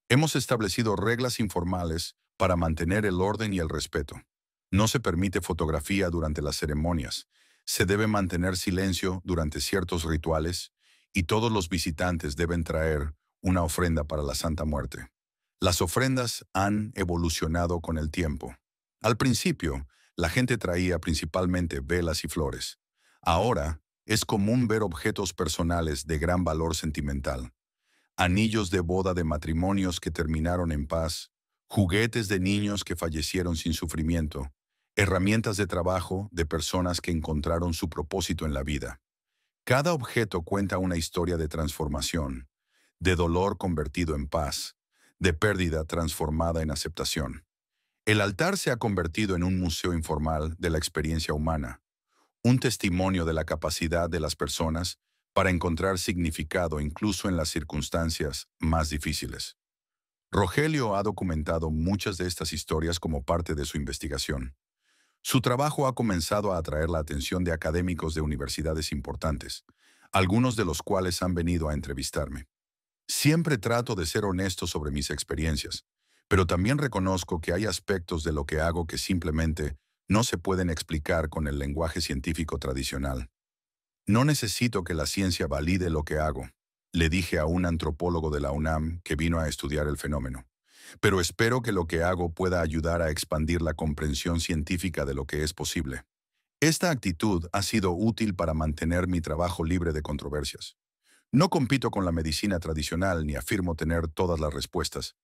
Hemos establecido reglas informales para mantener el orden y el respeto. No se permite fotografía durante las ceremonias, se debe mantener silencio durante ciertos rituales y todos los visitantes deben traer una ofrenda para la Santa Muerte. Las ofrendas han evolucionado con el tiempo. Al principio, la gente traía principalmente velas y flores. Ahora, es común ver objetos personales de gran valor sentimental. Anillos de boda de matrimonios que terminaron en paz, juguetes de niños que fallecieron sin sufrimiento, herramientas de trabajo de personas que encontraron su propósito en la vida. Cada objeto cuenta una historia de transformación, de dolor convertido en paz, de pérdida transformada en aceptación. El altar se ha convertido en un museo informal de la experiencia humana, un testimonio de la capacidad de las personas para encontrar significado incluso en las circunstancias más difíciles. Rogelio ha documentado muchas de estas historias como parte de su investigación. Su trabajo ha comenzado a atraer la atención de académicos de universidades importantes, algunos de los cuales han venido a entrevistarme. Siempre trato de ser honesto sobre mis experiencias, pero también reconozco que hay aspectos de lo que hago que simplemente no se pueden explicar con el lenguaje científico tradicional. No necesito que la ciencia valide lo que hago, le dije a un antropólogo de la UNAM que vino a estudiar el fenómeno, pero espero que lo que hago pueda ayudar a expandir la comprensión científica de lo que es posible. Esta actitud ha sido útil para mantener mi trabajo libre de controversias. No compito con la medicina tradicional ni afirmo tener todas las respuestas.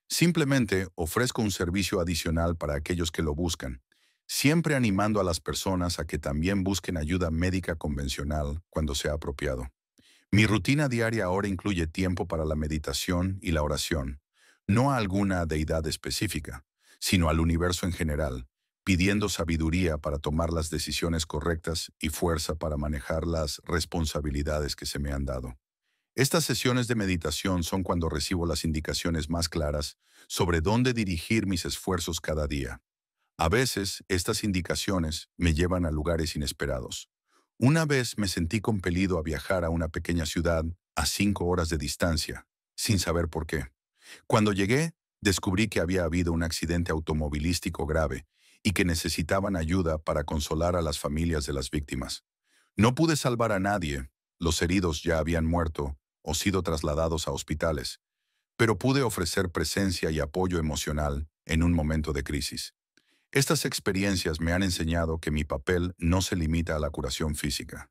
Simplemente ofrezco un servicio adicional para aquellos que lo buscan, siempre animando a las personas a que también busquen ayuda médica convencional cuando sea apropiado. Mi rutina diaria ahora incluye tiempo para la meditación y la oración, no a alguna deidad específica, sino al universo en general, pidiendo sabiduría para tomar las decisiones correctas y fuerza para manejar las responsabilidades que se me han dado. Estas sesiones de meditación son cuando recibo las indicaciones más claras sobre dónde dirigir mis esfuerzos cada día. A veces, estas indicaciones me llevan a lugares inesperados. Una vez me sentí compelido a viajar a una pequeña ciudad a 5 horas de distancia, sin saber por qué. Cuando llegué, descubrí que había habido un accidente automovilístico grave y que necesitaban ayuda para consolar a las familias de las víctimas. No pude salvar a nadie, los heridos ya habían muerto o sido trasladados a hospitales, pero pude ofrecer presencia y apoyo emocional en un momento de crisis. Estas experiencias me han enseñado que mi papel no se limita a la curación física.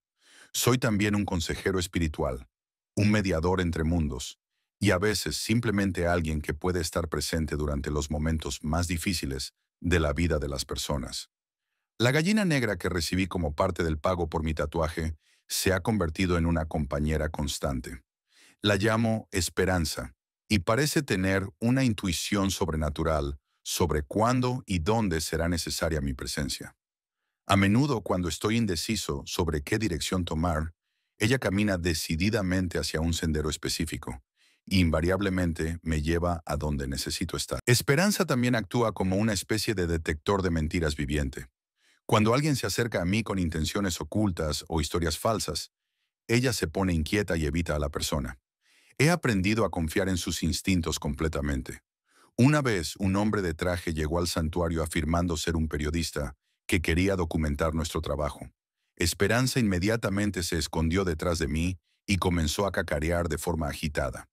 Soy también un consejero espiritual, un mediador entre mundos, y a veces simplemente alguien que puede estar presente durante los momentos más difíciles de la vida de las personas. La gallina negra que recibí como parte del pago por mi tatuaje se ha convertido en una compañera constante. La llamo Esperanza y parece tener una intuición sobrenatural sobre cuándo y dónde será necesaria mi presencia. A menudo, cuando estoy indeciso sobre qué dirección tomar, ella camina decididamente hacia un sendero específico e invariablemente me lleva a donde necesito estar. Esperanza también actúa como una especie de detector de mentiras viviente. Cuando alguien se acerca a mí con intenciones ocultas o historias falsas, ella se pone inquieta y evita a la persona. He aprendido a confiar en sus instintos completamente. Una vez, un hombre de traje llegó al santuario afirmando ser un periodista que quería documentar nuestro trabajo. Esperanza inmediatamente se escondió detrás de mí y comenzó a cacarear de forma agitada.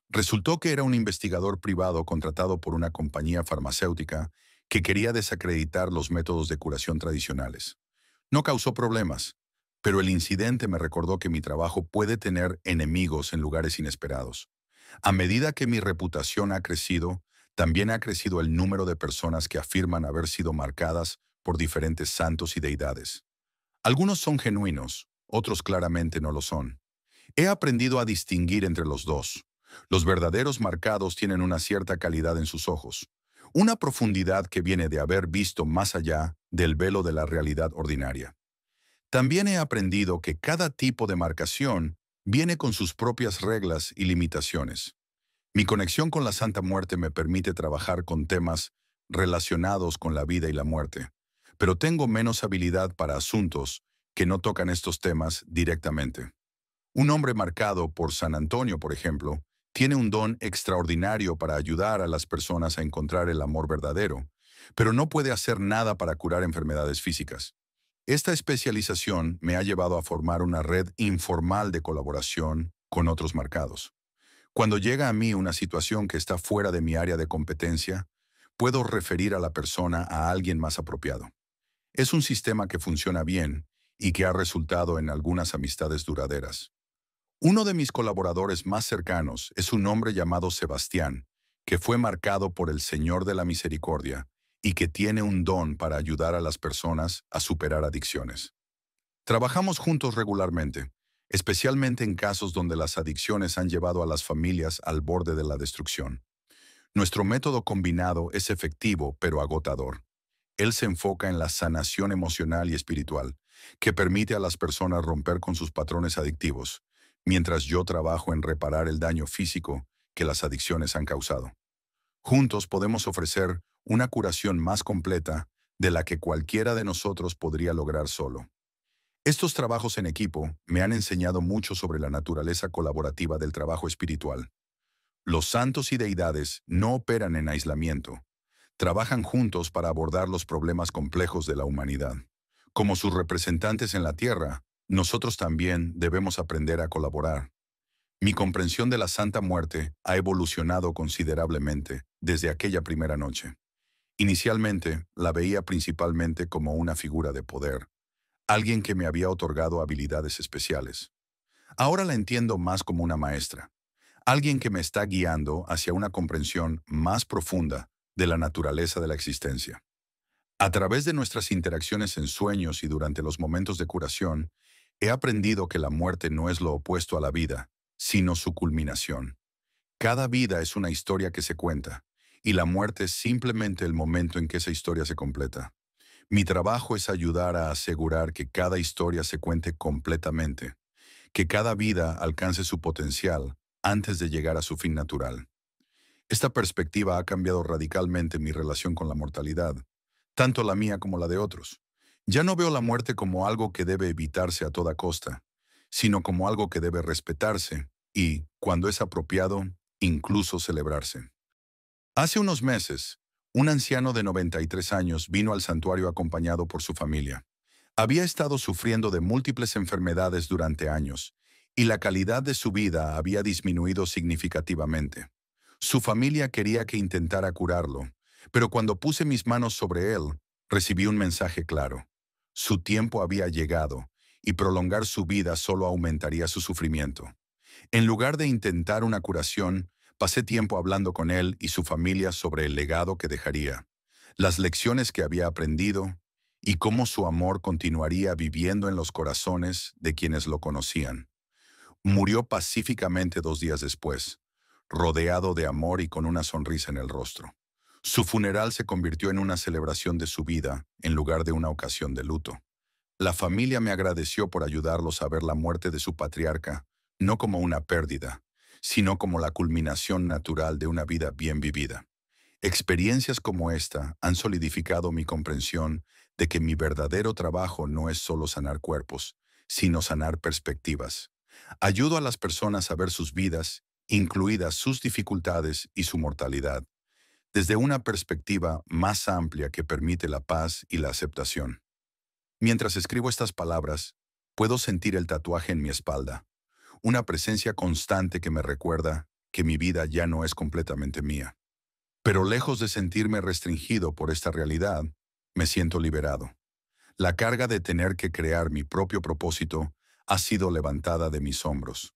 Resultó que era un investigador privado contratado por una compañía farmacéutica que quería desacreditar los métodos de curación tradicionales. No causó problemas, pero el incidente me recordó que mi trabajo puede tener enemigos en lugares inesperados. A medida que mi reputación ha crecido, también ha crecido el número de personas que afirman haber sido marcadas por diferentes santos y deidades. Algunos son genuinos, otros claramente no lo son. He aprendido a distinguir entre los dos. Los verdaderos marcados tienen una cierta calidad en sus ojos, una profundidad que viene de haber visto más allá del velo de la realidad ordinaria. También he aprendido que cada tipo de marcación viene con sus propias reglas y limitaciones. Mi conexión con la Santa Muerte me permite trabajar con temas relacionados con la vida y la muerte, pero tengo menos habilidad para asuntos que no tocan estos temas directamente. Un hombre marcado por San Antonio, por ejemplo, tiene un don extraordinario para ayudar a las personas a encontrar el amor verdadero, pero no puede hacer nada para curar enfermedades físicas. Esta especialización me ha llevado a formar una red informal de colaboración con otros marcados. Cuando llega a mí una situación que está fuera de mi área de competencia, puedo referir a la persona a alguien más apropiado. Es un sistema que funciona bien y que ha resultado en algunas amistades duraderas. Uno de mis colaboradores más cercanos es un hombre llamado Sebastián, que fue marcado por el Señor de la Misericordia y que tiene un don para ayudar a las personas a superar adicciones. Trabajamos juntos regularmente, especialmente en casos donde las adicciones han llevado a las familias al borde de la destrucción. Nuestro método combinado es efectivo pero agotador. Él se enfoca en la sanación emocional y espiritual, que permite a las personas romper con sus patrones adictivos, mientras yo trabajo en reparar el daño físico que las adicciones han causado. Juntos podemos ofrecer una curación más completa de la que cualquiera de nosotros podría lograr solo. Estos trabajos en equipo me han enseñado mucho sobre la naturaleza colaborativa del trabajo espiritual. Los santos y deidades no operan en aislamiento. Trabajan juntos para abordar los problemas complejos de la humanidad. Como sus representantes en la Tierra, nosotros también debemos aprender a colaborar. Mi comprensión de la Santa Muerte ha evolucionado considerablemente desde aquella primera noche. Inicialmente, la veía principalmente como una figura de poder, alguien que me había otorgado habilidades especiales. Ahora la entiendo más como una maestra, alguien que me está guiando hacia una comprensión más profunda de la naturaleza de la existencia. A través de nuestras interacciones en sueños y durante los momentos de curación, he aprendido que la muerte no es lo opuesto a la vida, sino su culminación, Cada vida es una historia que se cuenta, y la muerte es simplemente el momento en que esa historia se completa. Mi trabajo es ayudar a asegurar que cada historia se cuente completamente, que cada vida alcance su potencial antes de llegar a su fin natural. Esta perspectiva ha cambiado radicalmente mi relación con la mortalidad, tanto la mía como la de otros. Ya no veo la muerte como algo que debe evitarse a toda costa, sino como algo que debe respetarse y, cuando es apropiado, incluso celebrarse. Hace unos meses, un anciano de 93 años vino al santuario acompañado por su familia. Había estado sufriendo de múltiples enfermedades durante años, y la calidad de su vida había disminuido significativamente. Su familia quería que intentara curarlo, pero cuando puse mis manos sobre él, recibí un mensaje claro. Su tiempo había llegado, y prolongar su vida solo aumentaría su sufrimiento. En lugar de intentar una curación, pasé tiempo hablando con él y su familia sobre el legado que dejaría, las lecciones que había aprendido y cómo su amor continuaría viviendo en los corazones de quienes lo conocían. Murió pacíficamente 2 días después, rodeado de amor y con una sonrisa en el rostro. Su funeral se convirtió en una celebración de su vida en lugar de una ocasión de luto. La familia me agradeció por ayudarlos a ver la muerte de su patriarca, no como una pérdida, sino como la culminación natural de una vida bien vivida. Experiencias como esta han solidificado mi comprensión de que mi verdadero trabajo no es solo sanar cuerpos, sino sanar perspectivas. Ayudo a las personas a ver sus vidas, incluidas sus dificultades y su mortalidad, desde una perspectiva más amplia que permite la paz y la aceptación. Mientras escribo estas palabras, puedo sentir el tatuaje en mi espalda, una presencia constante que me recuerda que mi vida ya no es completamente mía. Pero lejos de sentirme restringido por esta realidad, me siento liberado. La carga de tener que crear mi propio propósito ha sido levantada de mis hombros.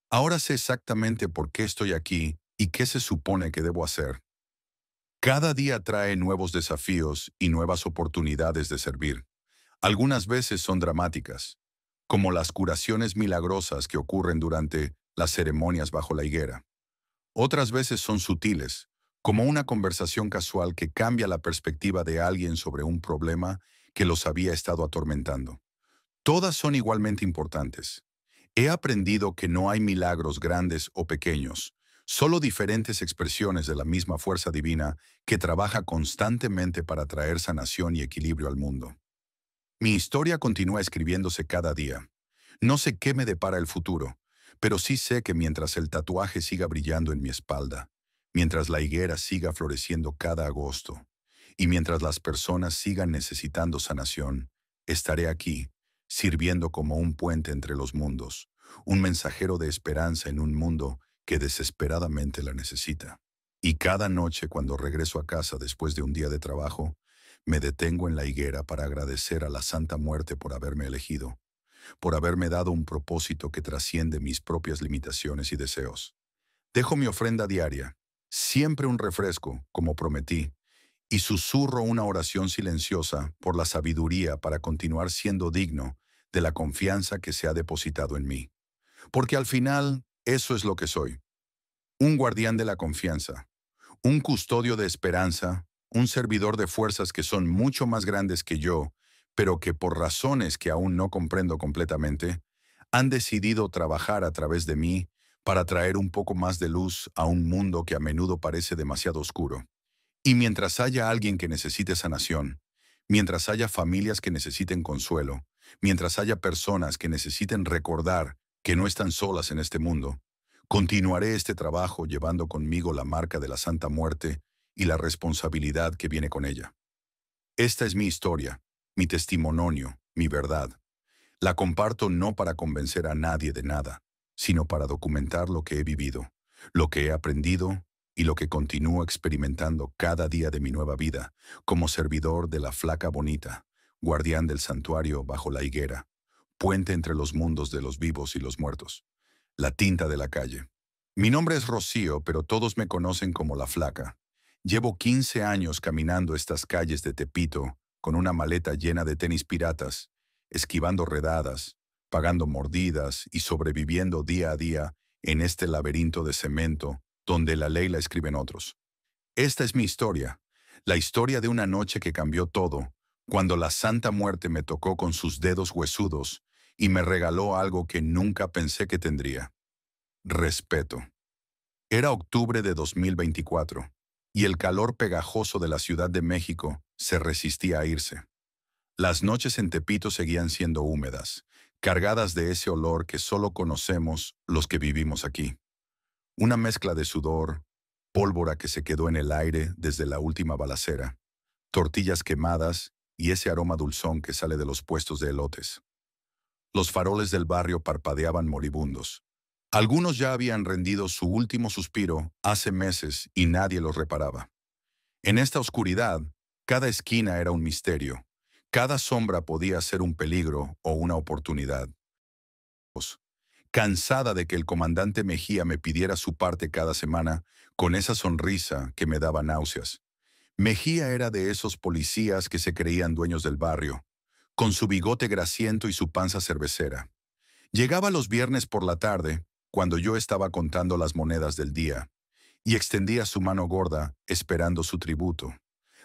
Ahora sé exactamente por qué estoy aquí y qué se supone que debo hacer. Cada día trae nuevos desafíos y nuevas oportunidades de servir. Algunas veces son dramáticas, como las curaciones milagrosas que ocurren durante las ceremonias bajo la higuera. Otras veces son sutiles, como una conversación casual que cambia la perspectiva de alguien sobre un problema que los había estado atormentando. Todas son igualmente importantes. He aprendido que no hay milagros grandes o pequeños, solo diferentes expresiones de la misma fuerza divina que trabaja constantemente para traer sanación y equilibrio al mundo. Mi historia continúa escribiéndose cada día. No sé qué me depara el futuro, pero sí sé que mientras el tatuaje siga brillando en mi espalda, mientras la higuera siga floreciendo cada agosto, y mientras las personas sigan necesitando sanación, estaré aquí, sirviendo como un puente entre los mundos, un mensajero de esperanza en un mundo que desesperadamente la necesita. Y cada noche cuando regreso a casa después de un día de trabajo, me detengo en la higuera para agradecer a la Santa Muerte por haberme elegido, por haberme dado un propósito que trasciende mis propias limitaciones y deseos. Dejo mi ofrenda diaria, siempre un refresco, como prometí, y susurro una oración silenciosa por la sabiduría para continuar siendo digno de la confianza que se ha depositado en mí. Porque al final, eso es lo que soy. Un guardián de la confianza, un custodio de esperanza, un servidor de fuerzas que son mucho más grandes que yo, pero que por razones que aún no comprendo completamente, han decidido trabajar a través de mí para traer un poco más de luz a un mundo que a menudo parece demasiado oscuro. Y mientras haya alguien que necesite sanación, mientras haya familias que necesiten consuelo, mientras haya personas que necesiten recordar que no están solas en este mundo, continuaré este trabajo llevando conmigo la marca de la Santa Muerte y la responsabilidad que viene con ella. Esta es mi historia, mi testimonio, mi verdad. La comparto no para convencer a nadie de nada, sino para documentar lo que he vivido, lo que he aprendido y lo que continúo experimentando cada día de mi nueva vida, como servidor de la flaca bonita, guardián del santuario bajo la higuera, puente entre los mundos de los vivos y los muertos, la tinta de la calle. Mi nombre es Rocío, pero todos me conocen como la flaca. Llevo 15 años caminando estas calles de Tepito con una maleta llena de tenis piratas, esquivando redadas, pagando mordidas y sobreviviendo día a día en este laberinto de cemento donde la ley la escriben otros. Esta es mi historia, la historia de una noche que cambió todo, cuando la Santa Muerte me tocó con sus dedos huesudos y me regaló algo que nunca pensé que tendría: respeto. Era octubre de 2024, y el calor pegajoso de la Ciudad de México se resistía a irse. Las noches en Tepito seguían siendo húmedas, cargadas de ese olor que solo conocemos los que vivimos aquí. Una mezcla de sudor, pólvora que se quedó en el aire desde la última balacera, tortillas quemadas y ese aroma dulzón que sale de los puestos de elotes. Los faroles del barrio parpadeaban moribundos. Algunos ya habían rendido su último suspiro hace meses y nadie los reparaba. En esta oscuridad, cada esquina era un misterio. Cada sombra podía ser un peligro o una oportunidad. Cansada de que el comandante Mejía me pidiera su parte cada semana, con esa sonrisa que me daba náuseas. Mejía era de esos policías que se creían dueños del barrio, con su bigote grasiento y su panza cervecera. Llegaba los viernes por la tarde, cuando yo estaba contando las monedas del día, y extendía su mano gorda, esperando su tributo.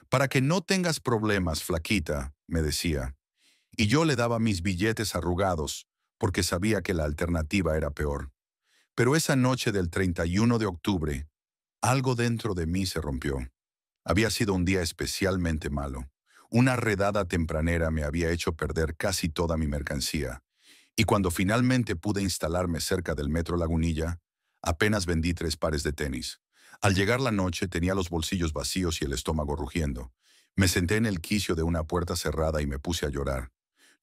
«Para que no tengas problemas, flaquita», me decía, y yo le daba mis billetes arrugados, porque sabía que la alternativa era peor. Pero esa noche del 31 de octubre, algo dentro de mí se rompió. Había sido un día especialmente malo. Una redada tempranera me había hecho perder casi toda mi mercancía, y cuando finalmente pude instalarme cerca del Metro Lagunilla, apenas vendí 3 pares de tenis. Al llegar la noche tenía los bolsillos vacíos y el estómago rugiendo. Me senté en el quicio de una puerta cerrada y me puse a llorar.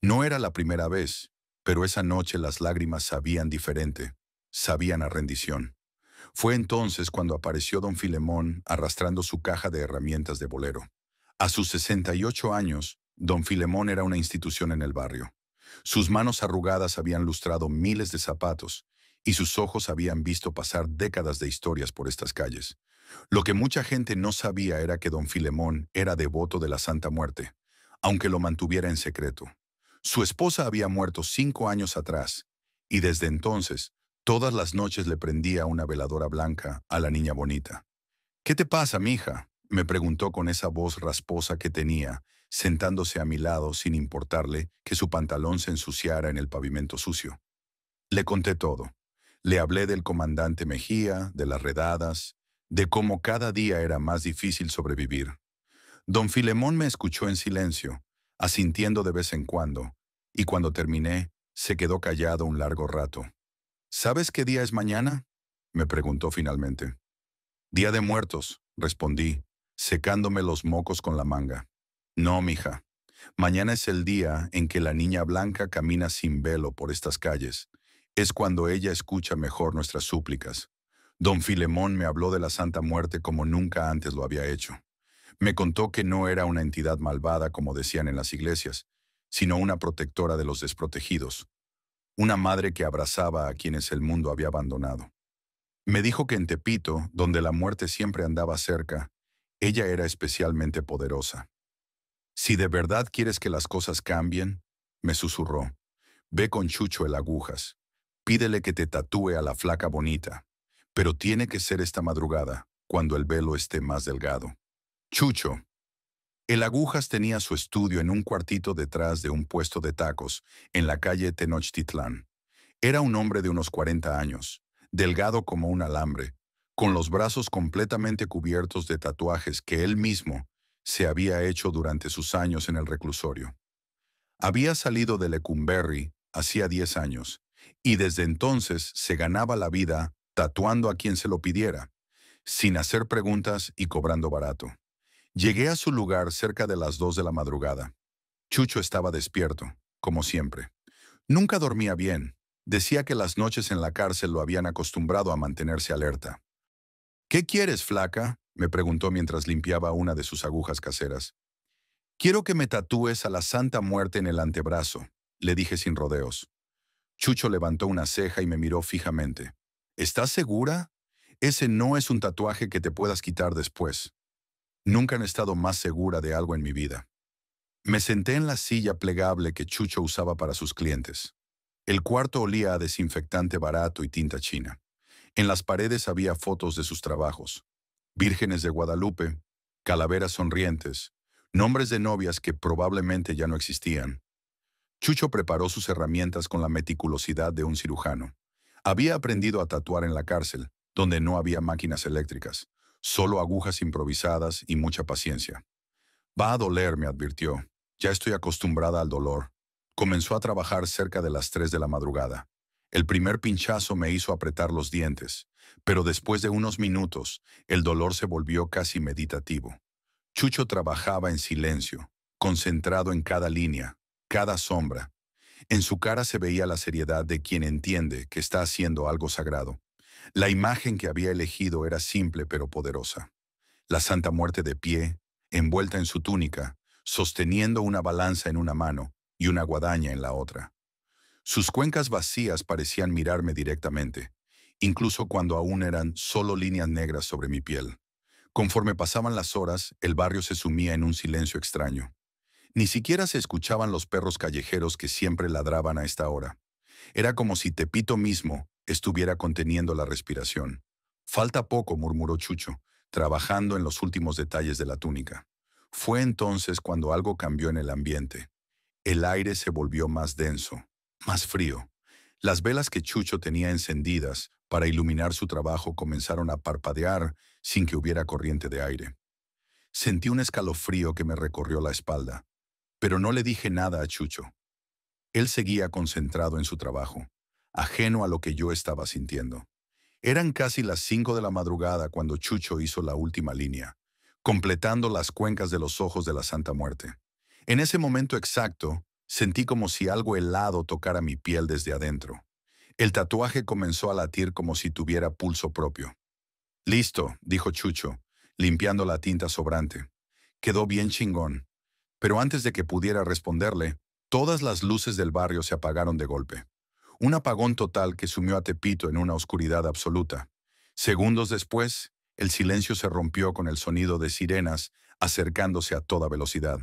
No era la primera vez, pero esa noche las lágrimas sabían diferente, sabían a rendición. Fue entonces cuando apareció don Filemón arrastrando su caja de herramientas de bolero. A sus 68 años, don Filemón era una institución en el barrio. Sus manos arrugadas habían lustrado miles de zapatos, y sus ojos habían visto pasar décadas de historias por estas calles. Lo que mucha gente no sabía era que don Filemón era devoto de la Santa Muerte, aunque lo mantuviera en secreto. Su esposa había muerto 5 años atrás, y desde entonces, todas las noches le prendía una veladora blanca a la niña bonita. «¿Qué te pasa, mija?», me preguntó con esa voz rasposa que tenía, sentándose a mi lado sin importarle que su pantalón se ensuciara en el pavimento sucio. Le conté todo. Le hablé del comandante Mejía, de las redadas, de cómo cada día era más difícil sobrevivir. Don Filemón me escuchó en silencio, asintiendo de vez en cuando, y cuando terminé, se quedó callado un largo rato. «¿Sabes qué día es mañana?», me preguntó finalmente. «Día de Muertos», respondí, secándome los mocos con la manga. «No, mija. Mañana es el día en que la niña blanca camina sin velo por estas calles. Es cuando ella escucha mejor nuestras súplicas». Don Filemón me habló de la Santa Muerte como nunca antes lo había hecho. Me contó que no era una entidad malvada como decían en las iglesias, sino una protectora de los desprotegidos, una madre que abrazaba a quienes el mundo había abandonado. Me dijo que en Tepito, donde la muerte siempre andaba cerca, ella era especialmente poderosa. «Si de verdad quieres que las cosas cambien», me susurró, «ve con Chucho el Agujas. Pídele que te tatúe a la flaca bonita, pero tiene que ser esta madrugada, cuando el velo esté más delgado». Chucho. El Agujas tenía su estudio en un cuartito detrás de un puesto de tacos, en la calle Tenochtitlán. Era un hombre de unos 40 años, delgado como un alambre, con los brazos completamente cubiertos de tatuajes que él mismo se había hecho durante sus años en el reclusorio. Había salido de Lecumberri hacía 10 años, y desde entonces se ganaba la vida tatuando a quien se lo pidiera, sin hacer preguntas y cobrando barato. Llegué a su lugar cerca de las 2 de la madrugada. Chucho estaba despierto, como siempre. Nunca dormía bien. Decía que las noches en la cárcel lo habían acostumbrado a mantenerse alerta. «¿Qué quieres, flaca?», me preguntó mientras limpiaba una de sus agujas caseras. «Quiero que me tatúes a la Santa Muerte en el antebrazo», le dije sin rodeos. Chucho levantó una ceja y me miró fijamente. «¿Estás segura? Ese no es un tatuaje que te puedas quitar después». Nunca he estado más segura de algo en mi vida. Me senté en la silla plegable que Chucho usaba para sus clientes. El cuarto olía a desinfectante barato y tinta china. En las paredes había fotos de sus trabajos: vírgenes de Guadalupe, calaveras sonrientes, nombres de novias que probablemente ya no existían. Chucho preparó sus herramientas con la meticulosidad de un cirujano. Había aprendido a tatuar en la cárcel, donde no había máquinas eléctricas, solo agujas improvisadas y mucha paciencia. Va a doler, me advirtió. Ya estoy acostumbrada al dolor. Comenzó a trabajar cerca de las 3 de la madrugada. El primer pinchazo me hizo apretar los dientes, pero después de unos minutos, el dolor se volvió casi meditativo. Chucho trabajaba en silencio, concentrado en cada línea, cada sombra. En su cara se veía la seriedad de quien entiende que está haciendo algo sagrado. La imagen que había elegido era simple pero poderosa. La Santa Muerte de pie, envuelta en su túnica, sosteniendo una balanza en una mano y una guadaña en la otra. Sus cuencas vacías parecían mirarme directamente, incluso cuando aún eran solo líneas negras sobre mi piel. Conforme pasaban las horas, el barrio se sumía en un silencio extraño. Ni siquiera se escuchaban los perros callejeros que siempre ladraban a esta hora. Era como si Tepito mismo estuviera conteniendo la respiración. Falta poco, murmuró Chucho, trabajando en los últimos detalles de la túnica. Fue entonces cuando algo cambió en el ambiente. El aire se volvió más denso, más frío. Las velas que Chucho tenía encendidas para iluminar su trabajo comenzaron a parpadear sin que hubiera corriente de aire. Sentí un escalofrío que me recorrió la espalda, pero no le dije nada a Chucho. Él seguía concentrado en su trabajo, ajeno a lo que yo estaba sintiendo. Eran casi las 5 de la madrugada cuando Chucho hizo la última línea, completando las cuencas de los ojos de la Santa Muerte. En ese momento exacto, sentí como si algo helado tocara mi piel desde adentro. El tatuaje comenzó a latir como si tuviera pulso propio. Listo, dijo Chucho, limpiando la tinta sobrante. Quedó bien chingón. Pero antes de que pudiera responderle, todas las luces del barrio se apagaron de golpe. Un apagón total que sumió a Tepito en una oscuridad absoluta. Segundos después, el silencio se rompió con el sonido de sirenas acercándose a toda velocidad.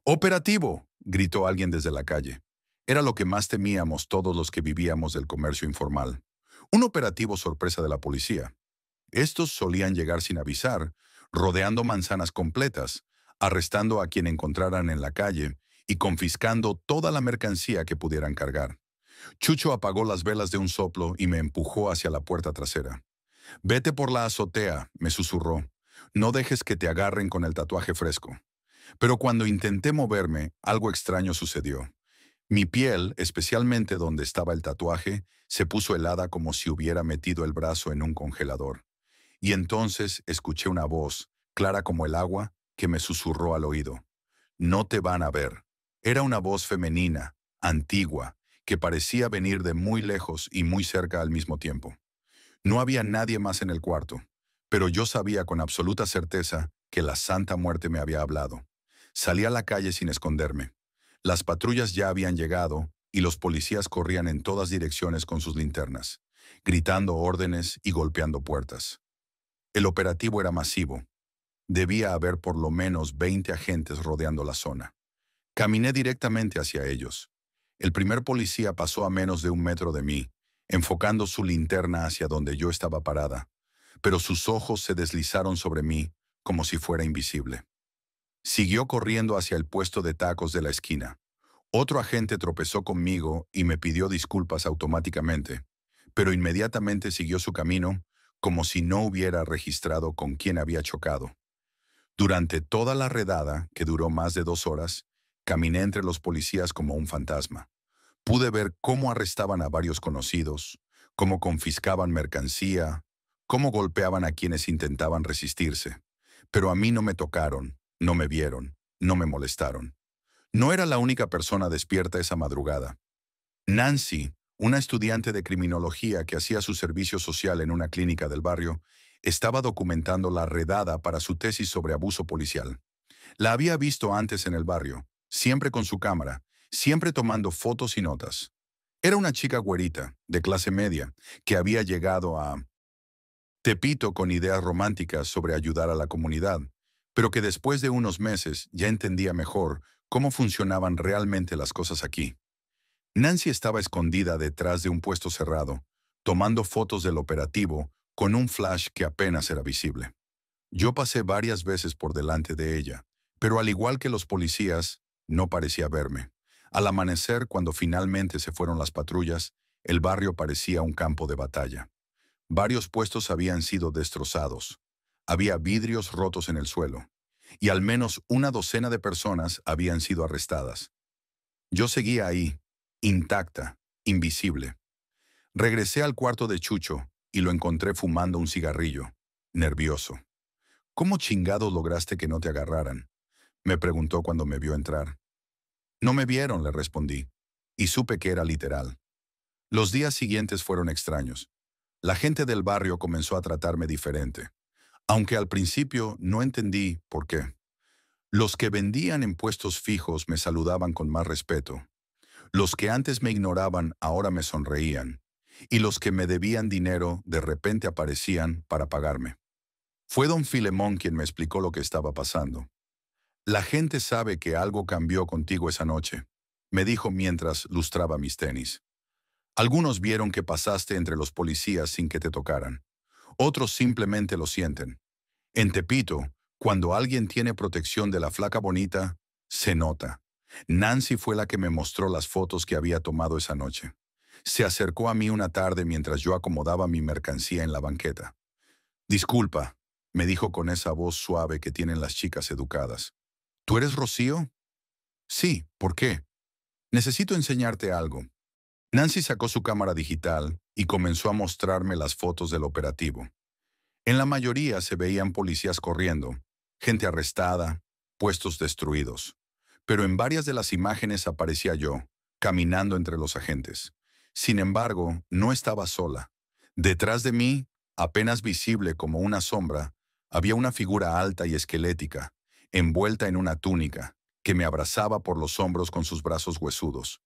¡Operativo!, gritó alguien desde la calle. Era lo que más temíamos todos los que vivíamos del comercio informal. Un operativo sorpresa de la policía. Estos solían llegar sin avisar, rodeando manzanas completas, arrestando a quien encontraran en la calle y confiscando toda la mercancía que pudieran cargar. Chucho apagó las velas de un soplo y me empujó hacia la puerta trasera. «Vete por la azotea», me susurró. «No dejes que te agarren con el tatuaje fresco». Pero cuando intenté moverme, algo extraño sucedió. Mi piel, especialmente donde estaba el tatuaje, se puso helada como si hubiera metido el brazo en un congelador. Y entonces escuché una voz, clara como el agua, que me susurró al oído. «No te van a ver». Era una voz femenina, antigua, que parecía venir de muy lejos y muy cerca al mismo tiempo. No había nadie más en el cuarto, pero yo sabía con absoluta certeza que la Santa Muerte me había hablado. Salí a la calle sin esconderme. Las patrullas ya habían llegado y los policías corrían en todas direcciones con sus linternas, gritando órdenes y golpeando puertas. El operativo era masivo. Debía haber por lo menos 20 agentes rodeando la zona. Caminé directamente hacia ellos. El primer policía pasó a menos de 1 metro de mí, enfocando su linterna hacia donde yo estaba parada, pero sus ojos se deslizaron sobre mí como si fuera invisible. Siguió corriendo hacia el puesto de tacos de la esquina. Otro agente tropezó conmigo y me pidió disculpas automáticamente, pero inmediatamente siguió su camino como si no hubiera registrado con quién había chocado. Durante toda la redada, que duró más de 2 horas, caminé entre los policías como un fantasma. Pude ver cómo arrestaban a varios conocidos, cómo confiscaban mercancía, cómo golpeaban a quienes intentaban resistirse. Pero a mí no me tocaron, no me vieron, no me molestaron. No era la única persona despierta esa madrugada. Nancy, una estudiante de criminología que hacía su servicio social en una clínica del barrio, estaba documentando la redada para su tesis sobre abuso policial. La había visto antes en el barrio, siempre con su cámara, siempre tomando fotos y notas. Era una chica güerita, de clase media, que había llegado a Tepito con ideas románticas sobre ayudar a la comunidad, pero que después de unos meses ya entendía mejor cómo funcionaban realmente las cosas aquí. Nancy estaba escondida detrás de un puesto cerrado, tomando fotos del operativo con un flash que apenas era visible. Yo pasé varias veces por delante de ella, pero al igual que los policías, no parecía verme. Al amanecer, cuando finalmente se fueron las patrullas, el barrio parecía un campo de batalla. Varios puestos habían sido destrozados. Había vidrios rotos en el suelo, y al menos una docena de personas habían sido arrestadas. Yo seguía ahí, intacta, invisible. Regresé al cuarto de Chucho y lo encontré fumando un cigarrillo, nervioso. ¿Cómo chingados lograste que no te agarraran?, me preguntó cuando me vio entrar. No me vieron, le respondí, y supe que era literal. Los días siguientes fueron extraños. La gente del barrio comenzó a tratarme diferente, aunque al principio no entendí por qué. Los que vendían en puestos fijos me saludaban con más respeto. Los que antes me ignoraban ahora me sonreían, y los que me debían dinero de repente aparecían para pagarme. Fue don Filemón quien me explicó lo que estaba pasando. La gente sabe que algo cambió contigo esa noche, me dijo mientras lustraba mis tenis. Algunos vieron que pasaste entre los policías sin que te tocaran. Otros simplemente lo sienten. En Tepito, cuando alguien tiene protección de la flaca bonita, se nota. Nancy fue la que me mostró las fotos que había tomado esa noche. Se acercó a mí una tarde mientras yo acomodaba mi mercancía en la banqueta. Disculpa, me dijo con esa voz suave que tienen las chicas educadas. ¿Tú eres Rocío? Sí, ¿por qué? Necesito enseñarte algo. Nancy sacó su cámara digital y comenzó a mostrarme las fotos del operativo. En la mayoría se veían policías corriendo, gente arrestada, puestos destruidos. Pero en varias de las imágenes aparecía yo, caminando entre los agentes. Sin embargo, no estaba sola. Detrás de mí, apenas visible como una sombra, había una figura alta y esquelética, envuelta en una túnica, que me abrazaba por los hombros con sus brazos huesudos.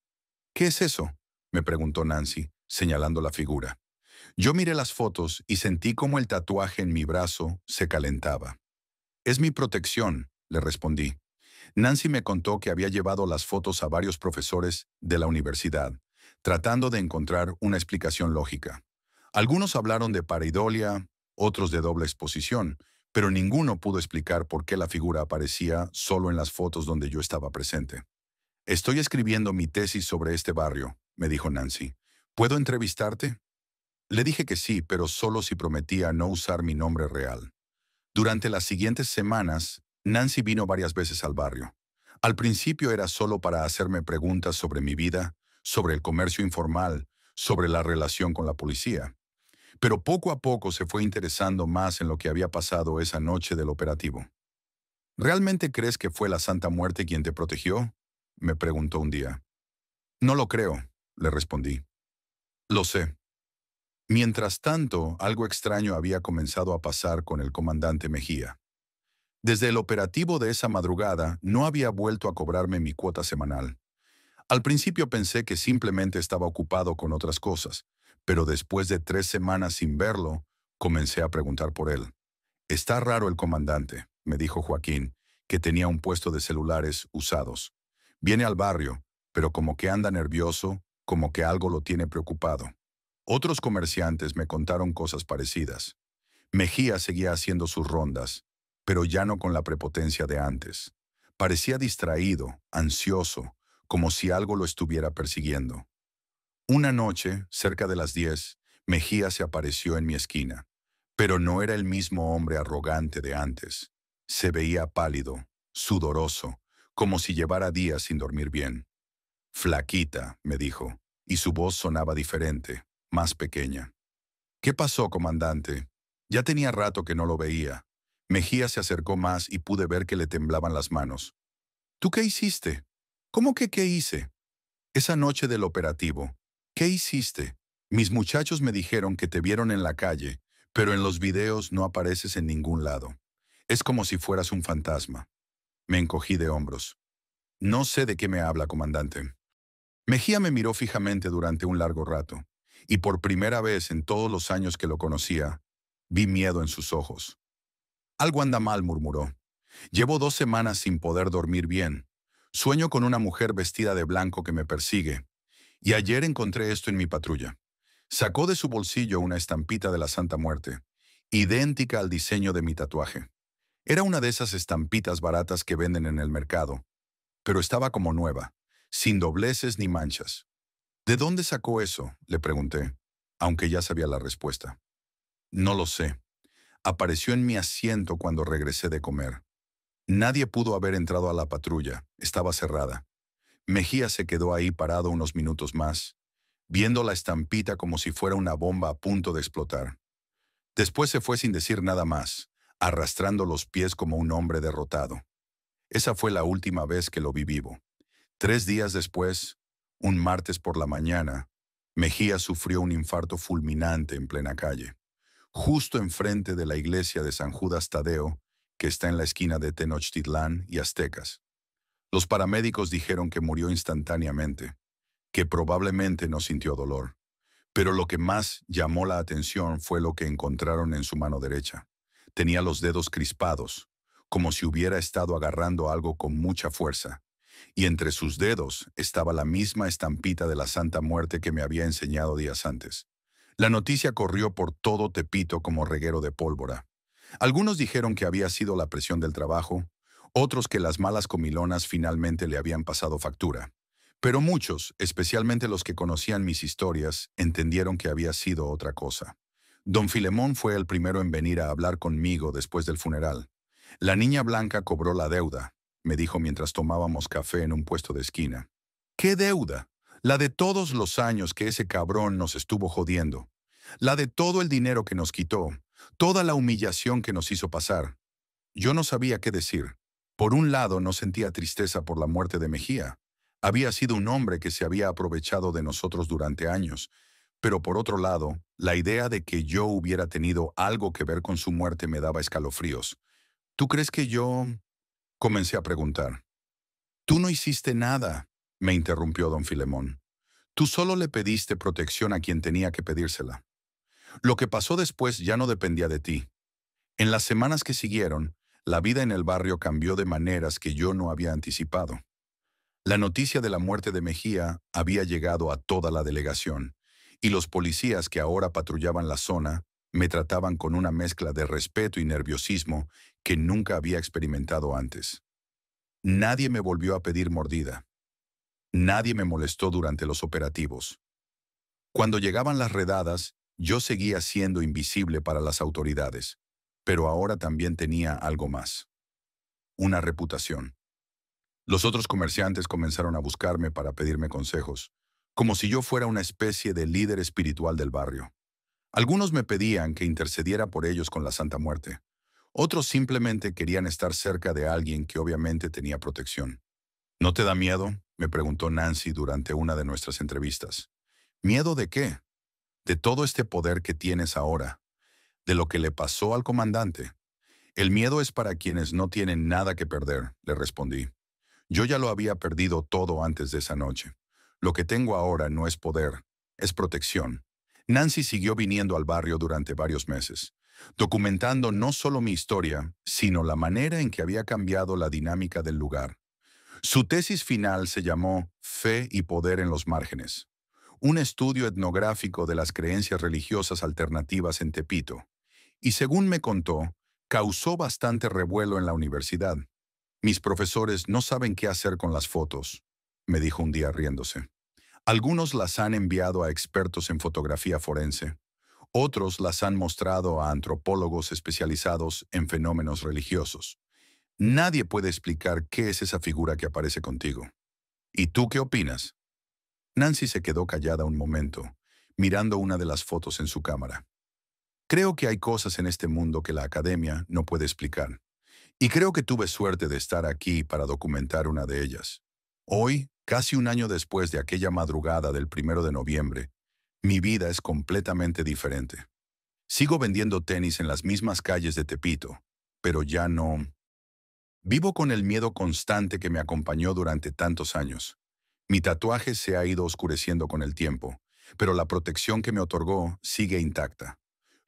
¿Qué es eso?, me preguntó Nancy, señalando la figura. Yo miré las fotos y sentí como el tatuaje en mi brazo se calentaba. Es mi protección, le respondí. Nancy me contó que había llevado las fotos a varios profesores de la universidad, tratando de encontrar una explicación lógica. Algunos hablaron de pareidolia, otros de doble exposición, pero ninguno pudo explicar por qué la figura aparecía solo en las fotos donde yo estaba presente. Estoy escribiendo mi tesis sobre este barrio, me dijo Nancy. ¿Puedo entrevistarte? Le dije que sí, pero solo si prometía no usar mi nombre real. Durante las siguientes semanas, Nancy vino varias veces al barrio. Al principio era solo para hacerme preguntas sobre mi vida, sobre el comercio informal, sobre la relación con la policía. Pero poco a poco se fue interesando más en lo que había pasado esa noche del operativo. ¿Realmente crees que fue la Santa Muerte quien te protegió?, me preguntó un día. No lo creo, le respondí. Lo sé. Mientras tanto, algo extraño había comenzado a pasar con el comandante Mejía. Desde el operativo de esa madrugada, no había vuelto a cobrarme mi cuota semanal. Al principio pensé que simplemente estaba ocupado con otras cosas, pero después de 3 semanas sin verlo, comencé a preguntar por él. Está raro el comandante, me dijo Joaquín, que tenía un puesto de celulares usados. Viene al barrio, pero como que anda nervioso, como que algo lo tiene preocupado. Otros comerciantes me contaron cosas parecidas. Mejía seguía haciendo sus rondas, pero ya no con la prepotencia de antes. Parecía distraído, ansioso, como si algo lo estuviera persiguiendo. Una noche, cerca de las 10, Mejía se apareció en mi esquina, pero no era el mismo hombre arrogante de antes. Se veía pálido, sudoroso, como si llevara días sin dormir bien. Flaquita, me dijo, y su voz sonaba diferente, más pequeña. ¿Qué pasó, comandante? Ya tenía rato que no lo veía. Mejía se acercó más y pude ver que le temblaban las manos. ¿Tú qué hiciste? ¿Cómo que qué hice? Esa noche del operativo. ¿Qué hiciste? Mis muchachos me dijeron que te vieron en la calle, pero en los videos no apareces en ningún lado. Es como si fueras un fantasma. Me encogí de hombros. No sé de qué me habla, comandante. Mejía me miró fijamente durante un largo rato, y por primera vez en todos los años que lo conocía, vi miedo en sus ojos. Algo anda mal, murmuró. Llevo 2 semanas sin poder dormir bien. Sueño con una mujer vestida de blanco que me persigue, y ayer encontré esto en mi patrulla. Sacó de su bolsillo una estampita de la Santa Muerte, idéntica al diseño de mi tatuaje. Era una de esas estampitas baratas que venden en el mercado, pero estaba como nueva, sin dobleces ni manchas. ¿De dónde sacó eso?, le pregunté, aunque ya sabía la respuesta. No lo sé. Apareció en mi asiento cuando regresé de comer. Nadie pudo haber entrado a la patrulla, estaba cerrada. Mejía se quedó ahí parado unos minutos más, viendo la estampita como si fuera una bomba a punto de explotar. Después se fue sin decir nada más, arrastrando los pies como un hombre derrotado. Esa fue la última vez que lo vi vivo. 3 días después, un martes por la mañana, Mejía sufrió un infarto fulminante en plena calle, justo enfrente de la iglesia de San Judas Tadeo, que está en la esquina de Tenochtitlán y Aztecas. Los paramédicos dijeron que murió instantáneamente, que probablemente no sintió dolor. Pero lo que más llamó la atención fue lo que encontraron en su mano derecha. Tenía los dedos crispados, como si hubiera estado agarrando algo con mucha fuerza, y entre sus dedos estaba la misma estampita de la Santa Muerte que me había enseñado días antes. La noticia corrió por todo Tepito como reguero de pólvora. Algunos dijeron que había sido la presión del trabajo, otros que las malas comilonas finalmente le habían pasado factura. Pero muchos, especialmente los que conocían mis historias, entendieron que había sido otra cosa. Don Filemón fue el primero en venir a hablar conmigo después del funeral. La niña blanca cobró la deuda, me dijo mientras tomábamos café en un puesto de esquina. ¿Qué deuda? La de todos los años que ese cabrón nos estuvo jodiendo. La de todo el dinero que nos quitó, toda la humillación que nos hizo pasar. Yo no sabía qué decir. Por un lado, no sentía tristeza por la muerte de Mejía. Había sido un hombre que se había aprovechado de nosotros durante años, pero por otro lado, la idea de que yo hubiera tenido algo que ver con su muerte me daba escalofríos. ¿Tú crees que yo...? Comencé a preguntar. Tú no hiciste nada, me interrumpió don Filemón. Tú solo le pediste protección a quien tenía que pedírsela. Lo que pasó después ya no dependía de ti. En las semanas que siguieron, la vida en el barrio cambió de maneras que yo no había anticipado. La noticia de la muerte de Mejía había llegado a toda la delegación, y los policías que ahora patrullaban la zona me trataban con una mezcla de respeto y nerviosismo que nunca había experimentado antes. Nadie me volvió a pedir mordida. Nadie me molestó durante los operativos. Cuando llegaban las redadas, yo seguía siendo invisible para las autoridades, pero ahora también tenía algo más. Una reputación. Los otros comerciantes comenzaron a buscarme para pedirme consejos, como si yo fuera una especie de líder espiritual del barrio. Algunos me pedían que intercediera por ellos con la Santa Muerte. Otros simplemente querían estar cerca de alguien que obviamente tenía protección. ¿No te da miedo?, me preguntó Nancy durante una de nuestras entrevistas. ¿Miedo de qué? De todo este poder que tienes ahora, de lo que le pasó al comandante. El miedo es para quienes no tienen nada que perder, le respondí. Yo ya lo había perdido todo antes de esa noche. Lo que tengo ahora no es poder, es protección. Nancy siguió viniendo al barrio durante varios meses, documentando no solo mi historia, sino la manera en que había cambiado la dinámica del lugar. Su tesis final se llamó Fe y Poder en los Márgenes, un estudio etnográfico de las creencias religiosas alternativas en Tepito, y según me contó, causó bastante revuelo en la universidad. Mis profesores no saben qué hacer con las fotos, me dijo un día riéndose. Algunos las han enviado a expertos en fotografía forense, otros las han mostrado a antropólogos especializados en fenómenos religiosos. Nadie puede explicar qué es esa figura que aparece contigo. ¿Y tú qué opinas? Nancy se quedó callada un momento, mirando una de las fotos en su cámara. Creo que hay cosas en este mundo que la academia no puede explicar. Y creo que tuve suerte de estar aquí para documentar una de ellas. Hoy, casi un año después de aquella madrugada del 1 de noviembre, mi vida es completamente diferente. Sigo vendiendo tenis en las mismas calles de Tepito, pero ya no... Vivo con el miedo constante que me acompañó durante tantos años. Mi tatuaje se ha ido oscureciendo con el tiempo, pero la protección que me otorgó sigue intacta.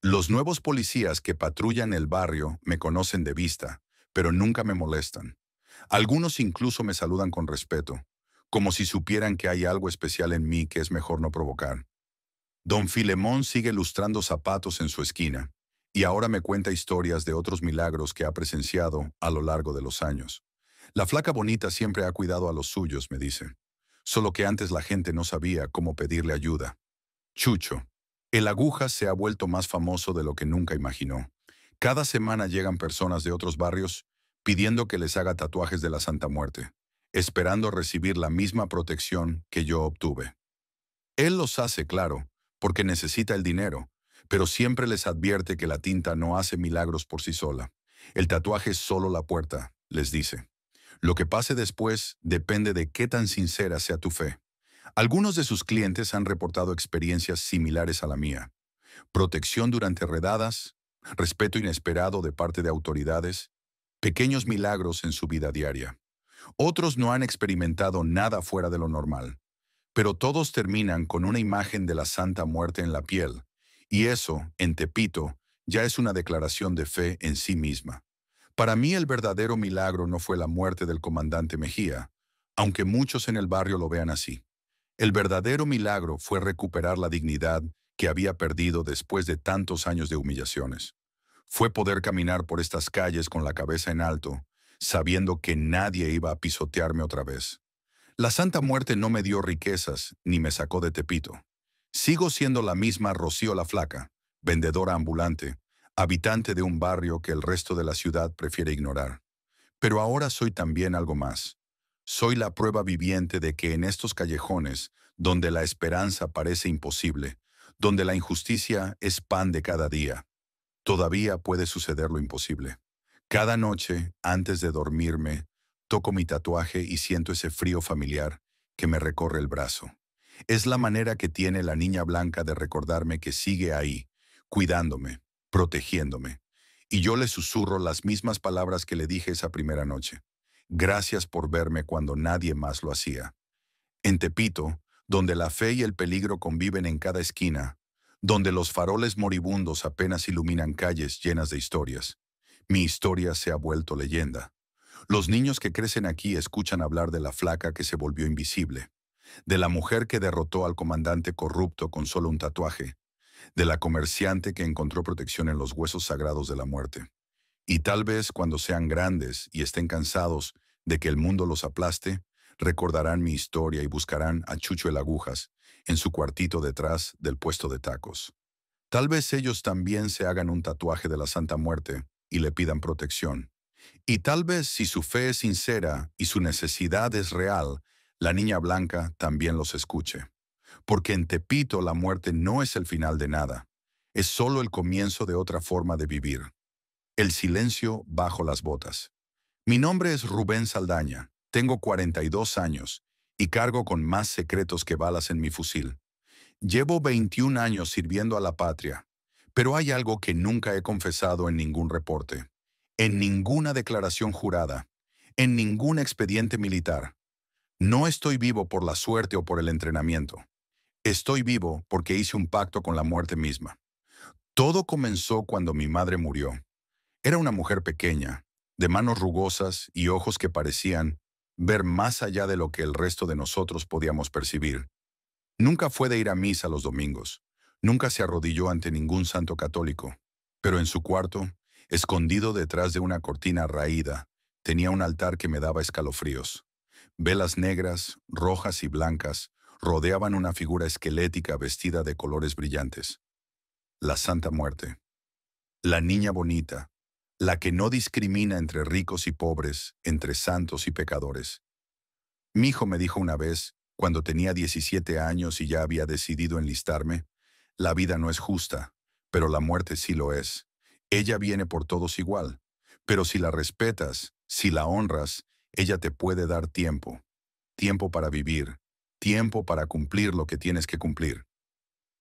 Los nuevos policías que patrullan el barrio me conocen de vista, pero nunca me molestan. Algunos incluso me saludan con respeto, como si supieran que hay algo especial en mí que es mejor no provocar. Don Filemón sigue lustrando zapatos en su esquina, y ahora me cuenta historias de otros milagros que ha presenciado a lo largo de los años. La flaca bonita siempre ha cuidado a los suyos, me dice. Solo que antes la gente no sabía cómo pedirle ayuda. Chucho. El aguja se ha vuelto más famoso de lo que nunca imaginó. Cada semana llegan personas de otros barrios pidiendo que les haga tatuajes de la Santa Muerte, esperando recibir la misma protección que yo obtuve. Él los hace, claro, porque necesita el dinero, pero siempre les advierte que la tinta no hace milagros por sí sola. El tatuaje es solo la puerta, les dice. Lo que pase después depende de qué tan sincera sea tu fe. Algunos de sus clientes han reportado experiencias similares a la mía. Protección durante redadas, respeto inesperado de parte de autoridades, pequeños milagros en su vida diaria. Otros no han experimentado nada fuera de lo normal, pero todos terminan con una imagen de la Santa Muerte en la piel, y eso, en Tepito, ya es una declaración de fe en sí misma. Para mí el verdadero milagro no fue la muerte del comandante Mejía, aunque muchos en el barrio lo vean así. El verdadero milagro fue recuperar la dignidad que había perdido después de tantos años de humillaciones. Fue poder caminar por estas calles con la cabeza en alto, sabiendo que nadie iba a pisotearme otra vez. La Santa Muerte no me dio riquezas ni me sacó de Tepito. Sigo siendo la misma Rocío la Flaca, vendedora ambulante, habitante de un barrio que el resto de la ciudad prefiere ignorar. Pero ahora soy también algo más. Soy la prueba viviente de que en estos callejones, donde la esperanza parece imposible, donde la injusticia es pan de cada día, todavía puede suceder lo imposible. Cada noche, antes de dormirme, toco mi tatuaje y siento ese frío familiar que me recorre el brazo. Es la manera que tiene la niña blanca de recordarme que sigue ahí, cuidándome, protegiéndome. Y yo le susurro las mismas palabras que le dije esa primera noche. Gracias por verme cuando nadie más lo hacía. En Tepito, donde la fe y el peligro conviven en cada esquina, donde los faroles moribundos apenas iluminan calles llenas de historias, mi historia se ha vuelto leyenda. Los niños que crecen aquí escuchan hablar de la flaca que se volvió invisible, de la mujer que derrotó al comandante corrupto con solo un tatuaje, de la comerciante que encontró protección en los huesos sagrados de la muerte. Y tal vez cuando sean grandes y estén cansados de que el mundo los aplaste, recordarán mi historia y buscarán a Chucho el Agujas en su cuartito detrás del puesto de tacos. Tal vez ellos también se hagan un tatuaje de la Santa Muerte y le pidan protección. Y tal vez si su fe es sincera y su necesidad es real, la niña blanca también los escuche. Porque en Tepito la muerte no es el final de nada, es solo el comienzo de otra forma de vivir. El silencio bajo las botas. Mi nombre es Rubén Saldaña, tengo 42 años y cargo con más secretos que balas en mi fusil. Llevo 21 años sirviendo a la patria, pero hay algo que nunca he confesado en ningún reporte, en ninguna declaración jurada, en ningún expediente militar. No estoy vivo por la suerte o por el entrenamiento. Estoy vivo porque hice un pacto con la muerte misma. Todo comenzó cuando mi madre murió. Era una mujer pequeña, de manos rugosas y ojos que parecían ver más allá de lo que el resto de nosotros podíamos percibir. Nunca fue de ir a misa los domingos, nunca se arrodilló ante ningún santo católico, pero en su cuarto, escondido detrás de una cortina raída, tenía un altar que me daba escalofríos. Velas negras, rojas y blancas rodeaban una figura esquelética vestida de colores brillantes. La Santa Muerte. La niña bonita, la que no discrimina entre ricos y pobres, entre santos y pecadores. Mi hijo me dijo una vez, cuando tenía 17 años y ya había decidido enlistarme, la vida no es justa, pero la muerte sí lo es. Ella viene por todos igual, pero si la respetas, si la honras, ella te puede dar tiempo, tiempo para vivir, tiempo para cumplir lo que tienes que cumplir.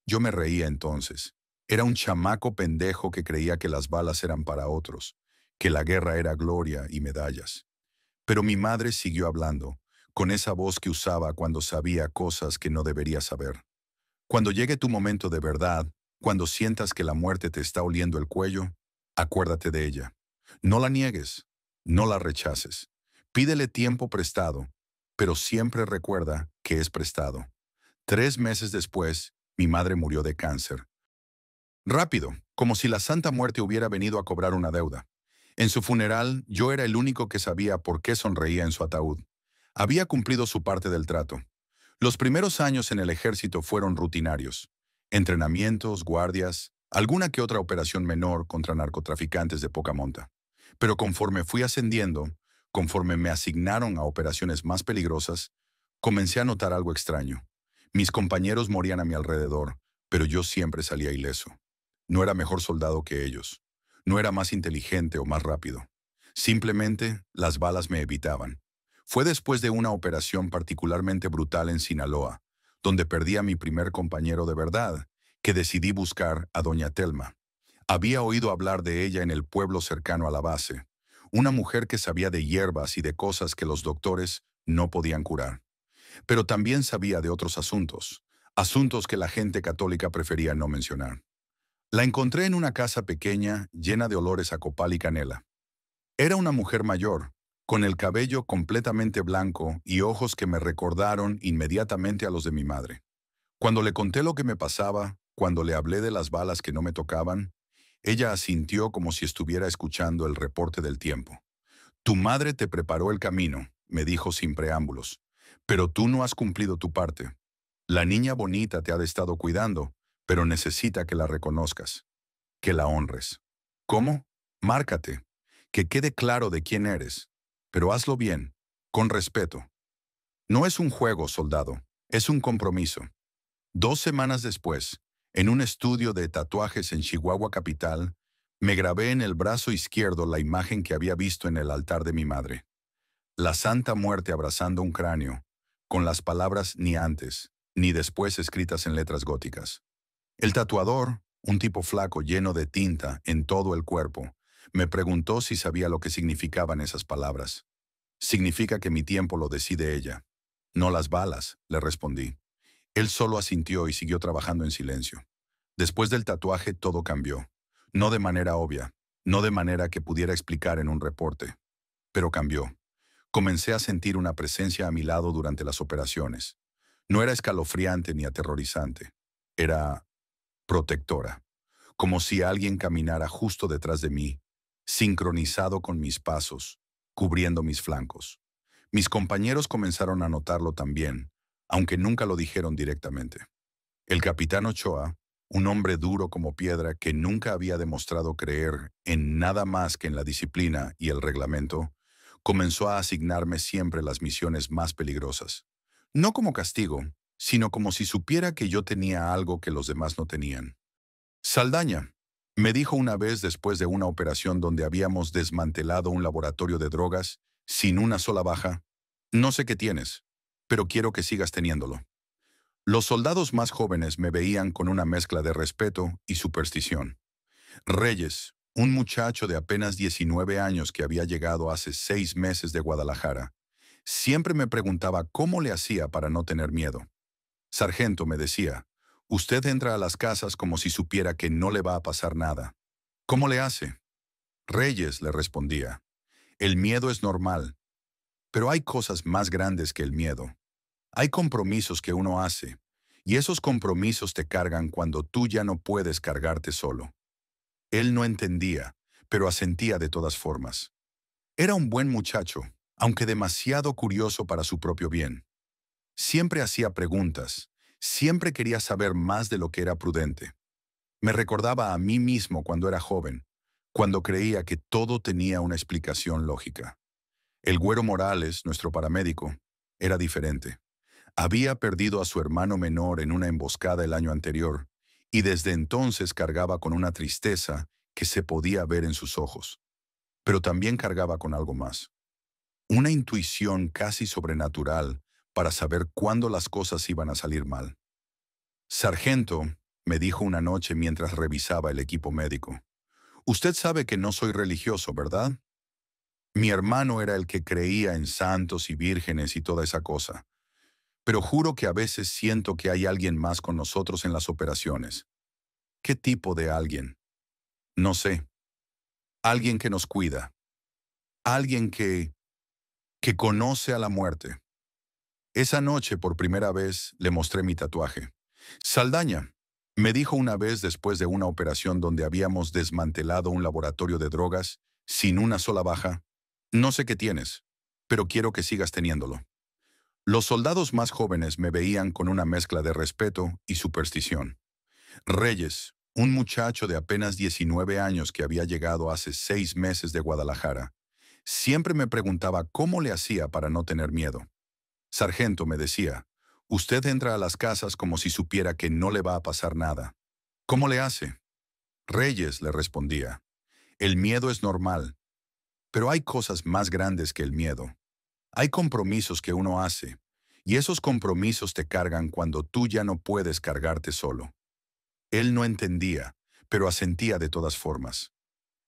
Yo me reía entonces. Era un chamaco pendejo que creía que las balas eran para otros, que la guerra era gloria y medallas. Pero mi madre siguió hablando, con esa voz que usaba cuando sabía cosas que no debería saber. Cuando llegue tu momento de verdad, cuando sientas que la muerte te está oliendo el cuello, acuérdate de ella. No la niegues, no la rechaces. Pídele tiempo prestado, pero siempre recuerda que es prestado. 3 meses después, Mi madre murió de cáncer. Rápido, como si la Santa Muerte hubiera venido a cobrar una deuda. En su funeral, yo era el único que sabía por qué sonreía en su ataúd. Había cumplido su parte del trato. Los primeros años en el ejército fueron rutinarios. Entrenamientos, guardias, alguna que otra operación menor contra narcotraficantes de poca monta. Pero conforme fui ascendiendo, conforme me asignaron a operaciones más peligrosas, comencé a notar algo extraño. Mis compañeros morían a mi alrededor, pero yo siempre salía ileso. No era mejor soldado que ellos. No era más inteligente o más rápido. Simplemente, las balas me evitaban. Fue después de una operación particularmente brutal en Sinaloa, donde perdí a mi primer compañero de verdad, que decidí buscar a doña Telma. Había oído hablar de ella en el pueblo cercano a la base, una mujer que sabía de hierbas y de cosas que los doctores no podían curar. Pero también sabía de otros asuntos, asuntos que la gente católica prefería no mencionar. La encontré en una casa pequeña llena de olores a copal y canela. Era una mujer mayor, con el cabello completamente blanco y ojos que me recordaron inmediatamente a los de mi madre. Cuando le conté lo que me pasaba, cuando le hablé de las balas que no me tocaban, ella asintió como si estuviera escuchando el reporte del tiempo. Tu madre te preparó el camino, me dijo sin preámbulos, pero tú no has cumplido tu parte. La niña bonita te ha estado cuidando, pero necesita que la reconozcas, que la honres. ¿Cómo? Márcate, que quede claro de quién eres, pero hazlo bien, con respeto. No es un juego, soldado, es un compromiso. 2 semanas después, en un estudio de tatuajes en Chihuahua capital, me grabé en el brazo izquierdo la imagen que había visto en el altar de mi madre. La Santa Muerte abrazando un cráneo, con las palabras ni antes, ni después escritas en letras góticas. El tatuador, un tipo flaco lleno de tinta en todo el cuerpo, me preguntó si sabía lo que significaban esas palabras. Significa que mi tiempo lo decide ella. No las balas, le respondí. Él solo asintió y siguió trabajando en silencio. Después del tatuaje todo cambió. No de manera obvia, no de manera que pudiera explicar en un reporte. Pero cambió. Comencé a sentir una presencia a mi lado durante las operaciones. No era escalofriante ni aterrorizante. Era protectora. Como si alguien caminara justo detrás de mí, sincronizado con mis pasos, cubriendo mis flancos. Mis compañeros comenzaron a notarlo también, aunque nunca lo dijeron directamente. El capitán Ochoa, un hombre duro como piedra que nunca había demostrado creer en nada más que en la disciplina y el reglamento, comenzó a asignarme siempre las misiones más peligrosas. No como castigo, sino como si supiera que yo tenía algo que los demás no tenían. Saldaña, me dijo una vez después de una operación donde habíamos desmantelado un laboratorio de drogas sin una sola baja, no sé qué tienes, pero quiero que sigas teniéndolo. Los soldados más jóvenes me veían con una mezcla de respeto y superstición. Reyes, un muchacho de apenas 19 años que había llegado hace 6 meses de Guadalajara, siempre me preguntaba cómo le hacía para no tener miedo. Sargento, me decía, usted entra a las casas como si supiera que no le va a pasar nada. ¿Cómo le hace? Reyes, le respondía, el miedo es normal, pero hay cosas más grandes que el miedo. Hay compromisos que uno hace, y esos compromisos te cargan cuando tú ya no puedes cargarte solo. Él no entendía, pero asentía de todas formas. Era un buen muchacho, aunque demasiado curioso para su propio bien. Siempre hacía preguntas, siempre quería saber más de lo que era prudente. Me recordaba a mí mismo cuando era joven, cuando creía que todo tenía una explicación lógica. El Güero Morales, nuestro paramédico, era diferente. Había perdido a su hermano menor en una emboscada el año anterior, y desde entonces cargaba con una tristeza que se podía ver en sus ojos. Pero también cargaba con algo más. Una intuición casi sobrenatural para saber cuándo las cosas iban a salir mal. Sargento, me dijo una noche mientras revisaba el equipo médico, usted sabe que no soy religioso, ¿verdad? Mi hermano era el que creía en santos y vírgenes y toda esa cosa. Pero juro que a veces siento que hay alguien más con nosotros en las operaciones. ¿Qué tipo de alguien? No sé. Alguien que nos cuida. Alguien que conoce a la muerte. Esa noche, por primera vez, le mostré mi tatuaje. Saldaña, me dijo una vez después de una operación donde habíamos desmantelado un laboratorio de drogas sin una sola baja, no sé qué tienes, pero quiero que sigas teniéndolo. Los soldados más jóvenes me veían con una mezcla de respeto y superstición. Reyes, un muchacho de apenas 19 años que había llegado hace 6 meses de Guadalajara, siempre me preguntaba cómo le hacía para no tener miedo. Sargento, me decía, usted entra a las casas como si supiera que no le va a pasar nada. ¿Cómo le hace? Reyes, le respondía, el miedo es normal, pero hay cosas más grandes que el miedo. Hay compromisos que uno hace, y esos compromisos te cargan cuando tú ya no puedes cargarte solo. Él no entendía, pero asentía de todas formas.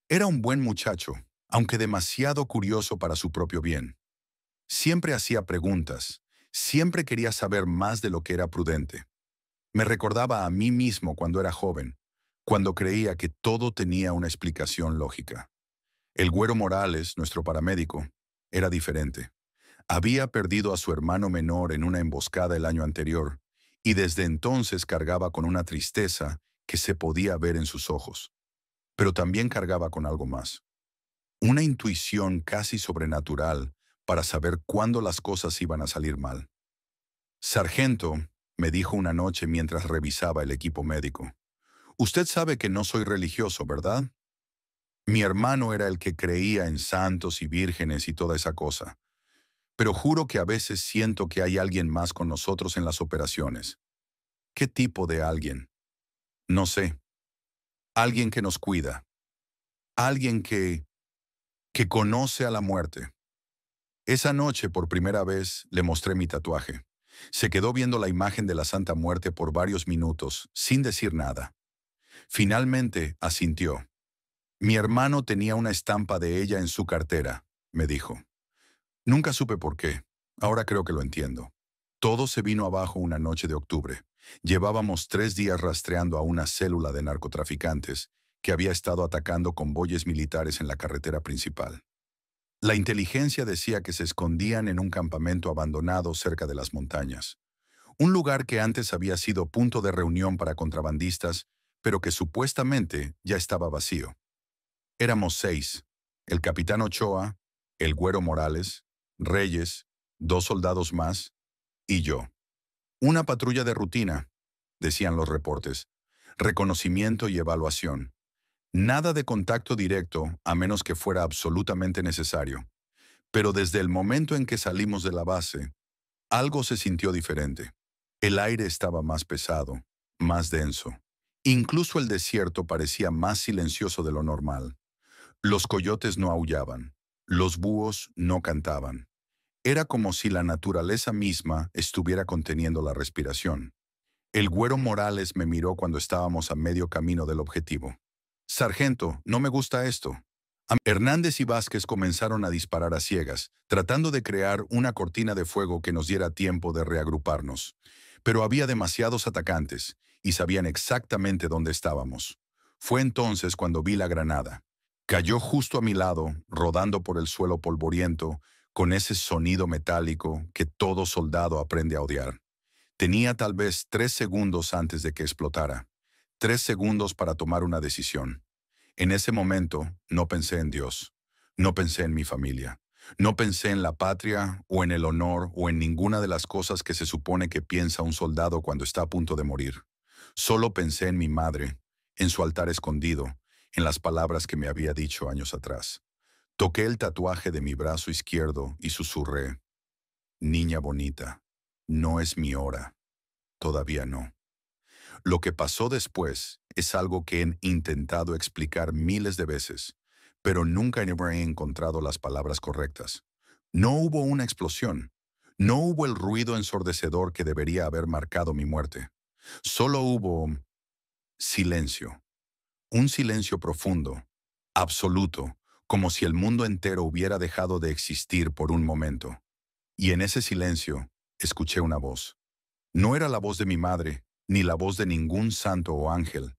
Era un buen muchacho, aunque demasiado curioso para su propio bien. Siempre hacía preguntas, siempre quería saber más de lo que era prudente. Me recordaba a mí mismo cuando era joven, cuando creía que todo tenía una explicación lógica. El Güero Morales, nuestro paramédico, era diferente. Había perdido a su hermano menor en una emboscada el año anterior, y desde entonces cargaba con una tristeza que se podía ver en sus ojos. Pero también cargaba con algo más. Una intuición casi sobrenatural para saber cuándo las cosas iban a salir mal. Sargento, me dijo una noche mientras revisaba el equipo médico, usted sabe que no soy religioso, ¿verdad? Mi hermano era el que creía en santos y vírgenes y toda esa cosa. Pero juro que a veces siento que hay alguien más con nosotros en las operaciones. ¿Qué tipo de alguien? No sé. Alguien que nos cuida. Alguien que conoce a la muerte. Esa noche, por primera vez, le mostré mi tatuaje. Se quedó viendo la imagen de la Santa Muerte por varios minutos, sin decir nada. Finalmente, asintió. Mi hermano tenía una estampa de ella en su cartera, me dijo. Nunca supe por qué. Ahora creo que lo entiendo. Todo se vino abajo una noche de octubre. Llevábamos 3 días rastreando a una célula de narcotraficantes que había estado atacando convoyes militares en la carretera principal. La inteligencia decía que se escondían en un campamento abandonado cerca de las montañas. Un lugar que antes había sido punto de reunión para contrabandistas, pero que supuestamente ya estaba vacío. Éramos 6. El capitán Ochoa, el Güero Morales, Reyes, 2 soldados más y yo. Una patrulla de rutina, decían los reportes. Reconocimiento y evaluación. Nada de contacto directo a menos que fuera absolutamente necesario. Pero desde el momento en que salimos de la base, algo se sintió diferente. El aire estaba más pesado, más denso. Incluso el desierto parecía más silencioso de lo normal. Los coyotes no aullaban. Los búhos no cantaban. Era como si la naturaleza misma estuviera conteniendo la respiración. El Güero Morales me miró cuando estábamos a medio camino del objetivo. Sargento, no me gusta esto. Hernández y Vázquez comenzaron a disparar a ciegas, tratando de crear una cortina de fuego que nos diera tiempo de reagruparnos. Pero había demasiados atacantes, y sabían exactamente dónde estábamos. Fue entonces cuando vi la granada. Cayó justo a mi lado, rodando por el suelo polvoriento, con ese sonido metálico que todo soldado aprende a odiar. Tenía tal vez 3 segundos antes de que explotara. 3 segundos para tomar una decisión. En ese momento no pensé en Dios, no pensé en mi familia, no pensé en la patria o en el honor o en ninguna de las cosas que se supone que piensa un soldado cuando está a punto de morir. Solo pensé en mi madre, en su altar escondido, en las palabras que me había dicho años atrás. Toqué el tatuaje de mi brazo izquierdo y susurré, niña bonita, no es mi hora, todavía no. Lo que pasó después es algo que he intentado explicar miles de veces, pero nunca he encontrado las palabras correctas. No hubo una explosión. No hubo el ruido ensordecedor que debería haber marcado mi muerte. Solo hubo silencio. Un silencio profundo, absoluto, como si el mundo entero hubiera dejado de existir por un momento. Y en ese silencio escuché una voz. No era la voz de mi madre, ni la voz de ningún santo o ángel.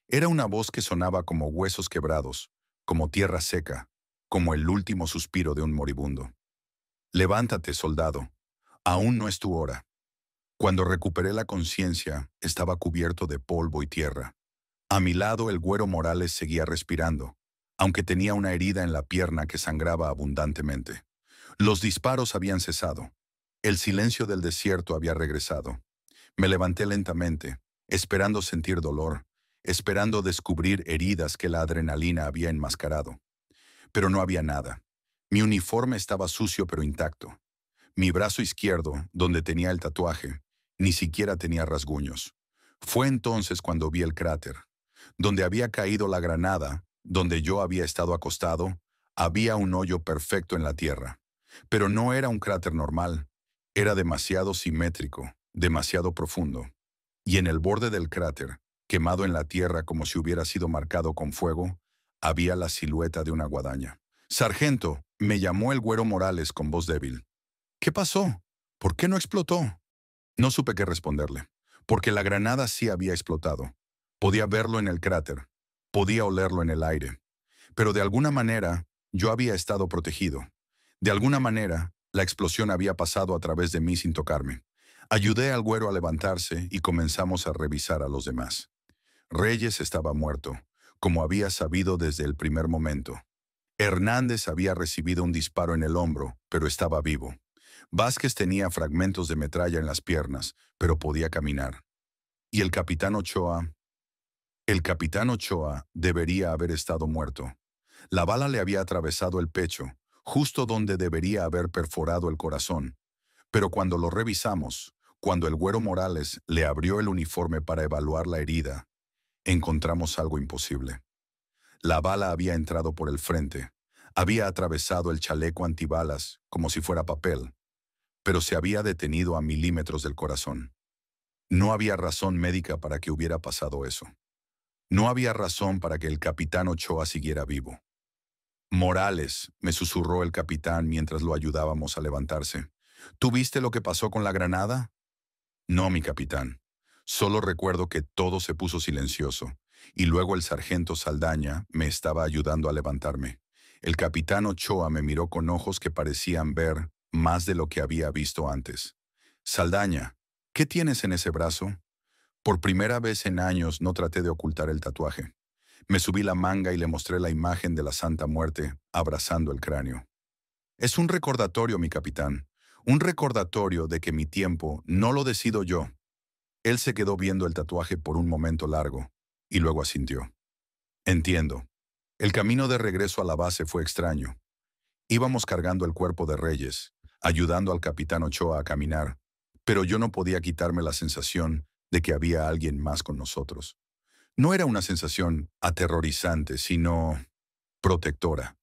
Era una voz que sonaba como huesos quebrados, como tierra seca, como el último suspiro de un moribundo. Levántate, soldado. Aún no es tu hora. Cuando recuperé la conciencia, estaba cubierto de polvo y tierra. A mi lado, el Güero Morales seguía respirando, aunque tenía una herida en la pierna que sangraba abundantemente. Los disparos habían cesado. El silencio del desierto había regresado. Me levanté lentamente, esperando sentir dolor, esperando descubrir heridas que la adrenalina había enmascarado. Pero no había nada. Mi uniforme estaba sucio pero intacto. Mi brazo izquierdo, donde tenía el tatuaje, ni siquiera tenía rasguños. Fue entonces cuando vi el cráter. Donde había caído la granada, donde yo había estado acostado, había un hoyo perfecto en la tierra. Pero no era un cráter normal. Era demasiado simétrico, demasiado profundo. Y en el borde del cráter, quemado en la tierra como si hubiera sido marcado con fuego, había la silueta de una guadaña. «Sargento», me llamó el Güero Morales con voz débil. «¿Qué pasó? ¿Por qué no explotó?» No supe qué responderle, porque la granada sí había explotado. Podía verlo en el cráter, podía olerlo en el aire. Pero de alguna manera, yo había estado protegido. De alguna manera, la explosión había pasado a través de mí sin tocarme. Ayudé al güero a levantarse y comenzamos a revisar a los demás. Reyes estaba muerto, como había sabido desde el primer momento. Hernández había recibido un disparo en el hombro, pero estaba vivo. Vázquez tenía fragmentos de metralla en las piernas, pero podía caminar. Y el capitán Ochoa... El capitán Ochoa debería haber estado muerto. La bala le había atravesado el pecho, justo donde debería haber perforado el corazón. Pero cuando lo revisamos, cuando el Güero Morales le abrió el uniforme para evaluar la herida, encontramos algo imposible. La bala había entrado por el frente, había atravesado el chaleco antibalas como si fuera papel, pero se había detenido a milímetros del corazón. No había razón médica para que hubiera pasado eso. No había razón para que el capitán Ochoa siguiera vivo. «Morales», me susurró el capitán mientras lo ayudábamos a levantarse. «¿Tú viste lo que pasó con la granada?» «No, mi capitán. Solo recuerdo que todo se puso silencioso, y luego el sargento Saldaña me estaba ayudando a levantarme. El capitán Ochoa me miró con ojos que parecían ver más de lo que había visto antes. «Saldaña, ¿qué tienes en ese brazo?» Por primera vez en años no traté de ocultar el tatuaje. Me subí la manga y le mostré la imagen de la Santa Muerte abrazando el cráneo. «Es un recordatorio, mi capitán. Un recordatorio de que mi tiempo no lo decido yo». Él se quedó viendo el tatuaje por un momento largo, y luego asintió. «Entiendo. El camino de regreso a la base fue extraño. Íbamos cargando el cuerpo de Reyes, ayudando al capitán Ochoa a caminar, pero yo no podía quitarme la sensación de que había alguien más con nosotros. No era una sensación aterrorizante, sino protectora.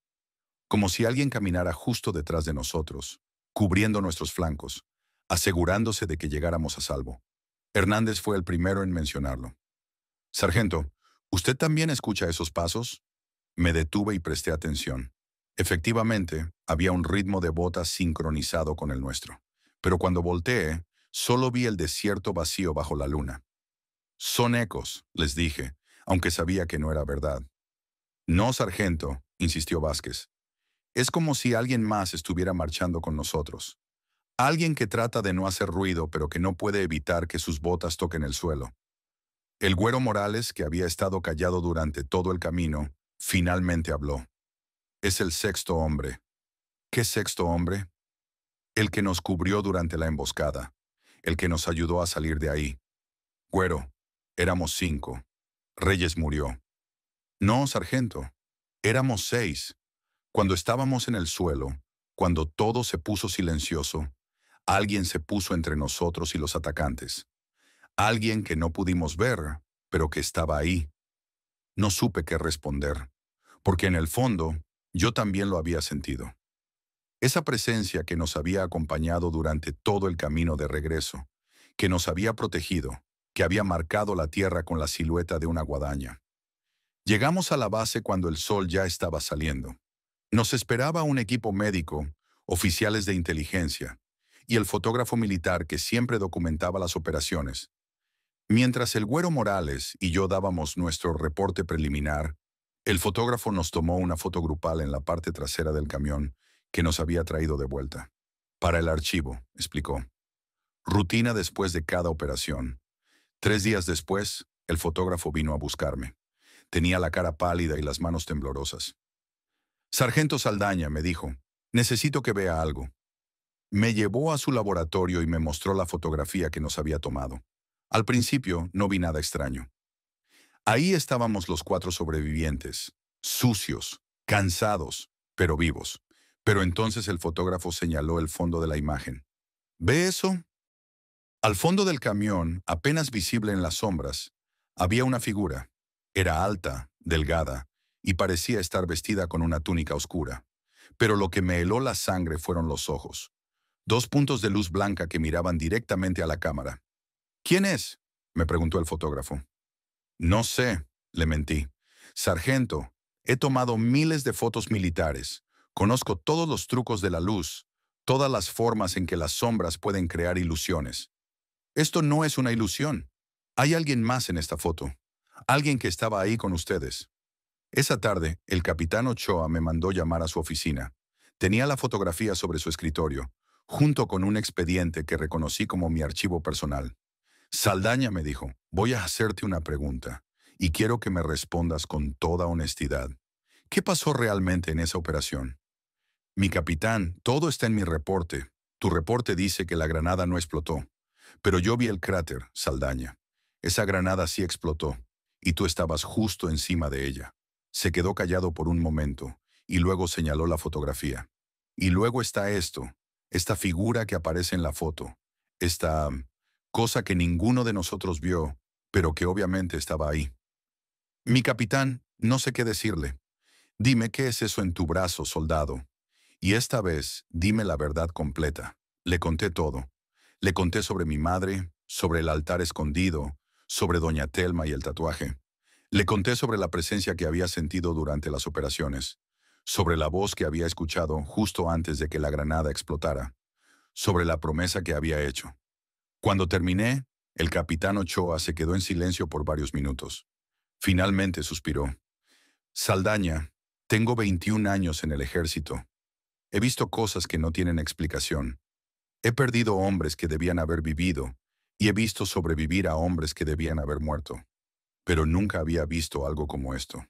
Como si alguien caminara justo detrás de nosotros, cubriendo nuestros flancos, asegurándose de que llegáramos a salvo. Hernández fue el primero en mencionarlo. «Sargento, ¿usted también escucha esos pasos?» Me detuve y presté atención. Efectivamente, había un ritmo de botas sincronizado con el nuestro. Pero cuando volteé, solo vi el desierto vacío bajo la luna. «Son ecos», les dije, aunque sabía que no era verdad. «No, sargento», insistió Vázquez. «Es como si alguien más estuviera marchando con nosotros. Alguien que trata de no hacer ruido, pero que no puede evitar que sus botas toquen el suelo». El Güero Morales, que había estado callado durante todo el camino, finalmente habló. «Es el sexto hombre». «¿Qué sexto hombre?» «El que nos cubrió durante la emboscada, el que nos ayudó a salir de ahí. Güero, éramos 5. Reyes murió». «No, sargento, éramos 6. Cuando estábamos en el suelo, cuando todo se puso silencioso, alguien se puso entre nosotros y los atacantes. Alguien que no pudimos ver, pero que estaba ahí». No supe qué responder, porque en el fondo yo también lo había sentido. Esa presencia que nos había acompañado durante todo el camino de regreso, que nos había protegido, que había marcado la tierra con la silueta de una guadaña. Llegamos a la base cuando el sol ya estaba saliendo. Nos esperaba un equipo médico, oficiales de inteligencia, y el fotógrafo militar que siempre documentaba las operaciones. Mientras el Güero Morales y yo dábamos nuestro reporte preliminar, el fotógrafo nos tomó una foto grupal en la parte trasera del camión que nos había traído de vuelta. «Para el archivo», explicó. Rutina después de cada operación. 3 días después, el fotógrafo vino a buscarme. Tenía la cara pálida y las manos temblorosas. Sargento Saldaña, me dijo, necesito que vea algo. Me llevó a su laboratorio y me mostró la fotografía que nos había tomado. Al principio no vi nada extraño. Ahí estábamos los 4 sobrevivientes, sucios, cansados, pero vivos. Pero entonces el fotógrafo señaló el fondo de la imagen. ¿Ve eso? Al fondo del camión, apenas visible en las sombras, había una figura. Era alta, delgada, y parecía estar vestida con una túnica oscura. Pero lo que me heló la sangre fueron los ojos. 2 puntos de luz blanca que miraban directamente a la cámara. ¿Quién es?, me preguntó el fotógrafo. No sé, le mentí. Sargento, he tomado miles de fotos militares. Conozco todos los trucos de la luz, todas las formas en que las sombras pueden crear ilusiones. Esto no es una ilusión. Hay alguien más en esta foto. Alguien que estaba ahí con ustedes. Esa tarde, el capitán Ochoa me mandó llamar a su oficina. Tenía la fotografía sobre su escritorio, junto con un expediente que reconocí como mi archivo personal. Saldaña, me dijo, voy a hacerte una pregunta, y quiero que me respondas con toda honestidad. ¿Qué pasó realmente en esa operación? Mi capitán, todo está en mi reporte. Tu reporte dice que la granada no explotó. Pero yo vi el cráter, Saldaña. Esa granada sí explotó, y tú estabas justo encima de ella. Se quedó callado por un momento, y luego señaló la fotografía. Y luego está esto, esta figura que aparece en la foto, esta cosa que ninguno de nosotros vio, pero que obviamente estaba ahí. Mi capitán, no sé qué decirle. Dime qué es eso en tu brazo, soldado. Y esta vez, dime la verdad completa. Le conté todo. Le conté sobre mi madre, sobre el altar escondido, sobre doña Telma y el tatuaje. Le conté sobre la presencia que había sentido durante las operaciones, sobre la voz que había escuchado justo antes de que la granada explotara, sobre la promesa que había hecho. Cuando terminé, el capitán Ochoa se quedó en silencio por varios minutos. Finalmente suspiró. Saldaña, tengo 21 años en el ejército. He visto cosas que no tienen explicación. He perdido hombres que debían haber vivido y he visto sobrevivir a hombres que debían haber muerto. Pero nunca había visto algo como esto.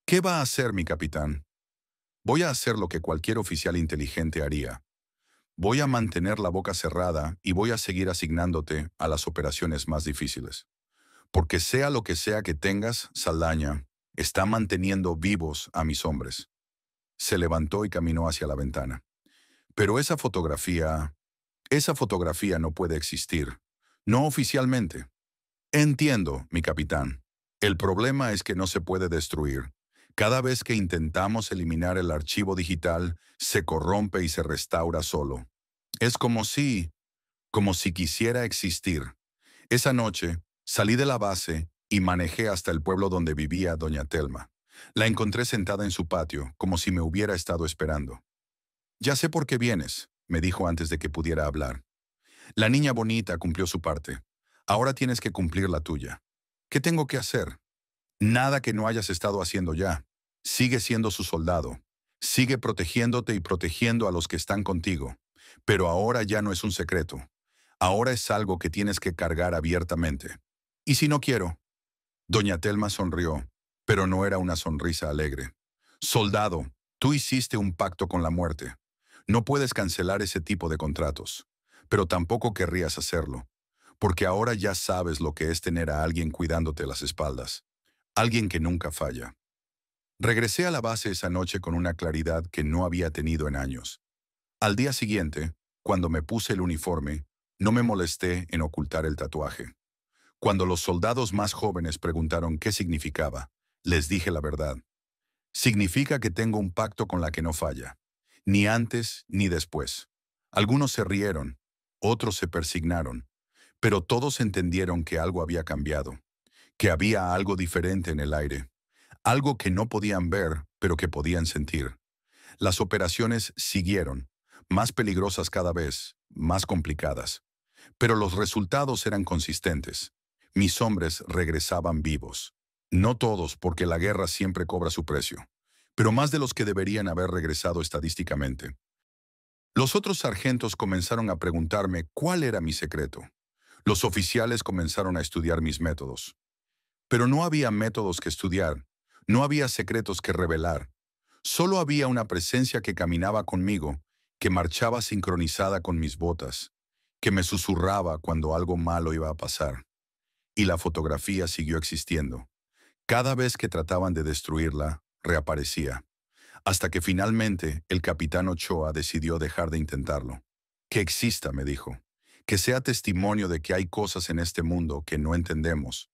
¿Qué va a hacer mi capitán? Voy a hacer lo que cualquier oficial inteligente haría. Voy a mantener la boca cerrada y voy a seguir asignándote a las operaciones más difíciles. Porque sea lo que sea que tengas, Saldaña, está manteniendo vivos a mis hombres. Se levantó y caminó hacia la ventana. Pero esa fotografía no puede existir. No oficialmente. Entiendo, mi capitán. El problema es que no se puede destruir. Cada vez que intentamos eliminar el archivo digital, se corrompe y se restaura solo. Es como si quisiera existir. Esa noche, salí de la base y manejé hasta el pueblo donde vivía doña Telma. La encontré sentada en su patio, como si me hubiera estado esperando. «Ya sé por qué vienes», me dijo antes de que pudiera hablar. «La niña bonita cumplió su parte. Ahora tienes que cumplir la tuya. ¿Qué tengo que hacer?» «Nada que no hayas estado haciendo ya. Sigue siendo su soldado. Sigue protegiéndote y protegiendo a los que están contigo. Pero ahora ya no es un secreto. Ahora es algo que tienes que cargar abiertamente. ¿Y si no quiero?». Doña Telma sonrió, pero no era una sonrisa alegre. «Soldado, tú hiciste un pacto con la muerte. No puedes cancelar ese tipo de contratos. Pero tampoco querrías hacerlo, porque ahora ya sabes lo que es tener a alguien cuidándote las espaldas. Alguien que nunca falla». Regresé a la base esa noche con una claridad que no había tenido en años. Al día siguiente, cuando me puse el uniforme, no me molesté en ocultar el tatuaje. Cuando los soldados más jóvenes preguntaron qué significaba, les dije la verdad. Significa que tengo un pacto con la que no falla, ni antes ni después. Algunos se rieron, otros se persignaron, pero todos entendieron que algo había cambiado, que había algo diferente en el aire, algo que no podían ver, pero que podían sentir. Las operaciones siguieron, más peligrosas cada vez, más complicadas. Pero los resultados eran consistentes. Mis hombres regresaban vivos. No todos, porque la guerra siempre cobra su precio, pero más de los que deberían haber regresado estadísticamente. Los otros sargentos comenzaron a preguntarme cuál era mi secreto. Los oficiales comenzaron a estudiar mis métodos. Pero no había métodos que estudiar, no había secretos que revelar. Solo había una presencia que caminaba conmigo, que marchaba sincronizada con mis botas, que me susurraba cuando algo malo iba a pasar. Y la fotografía siguió existiendo. Cada vez que trataban de destruirla, reaparecía. Hasta que finalmente el capitán Ochoa decidió dejar de intentarlo. Que exista, me dijo. Que sea testimonio de que hay cosas en este mundo que no entendemos,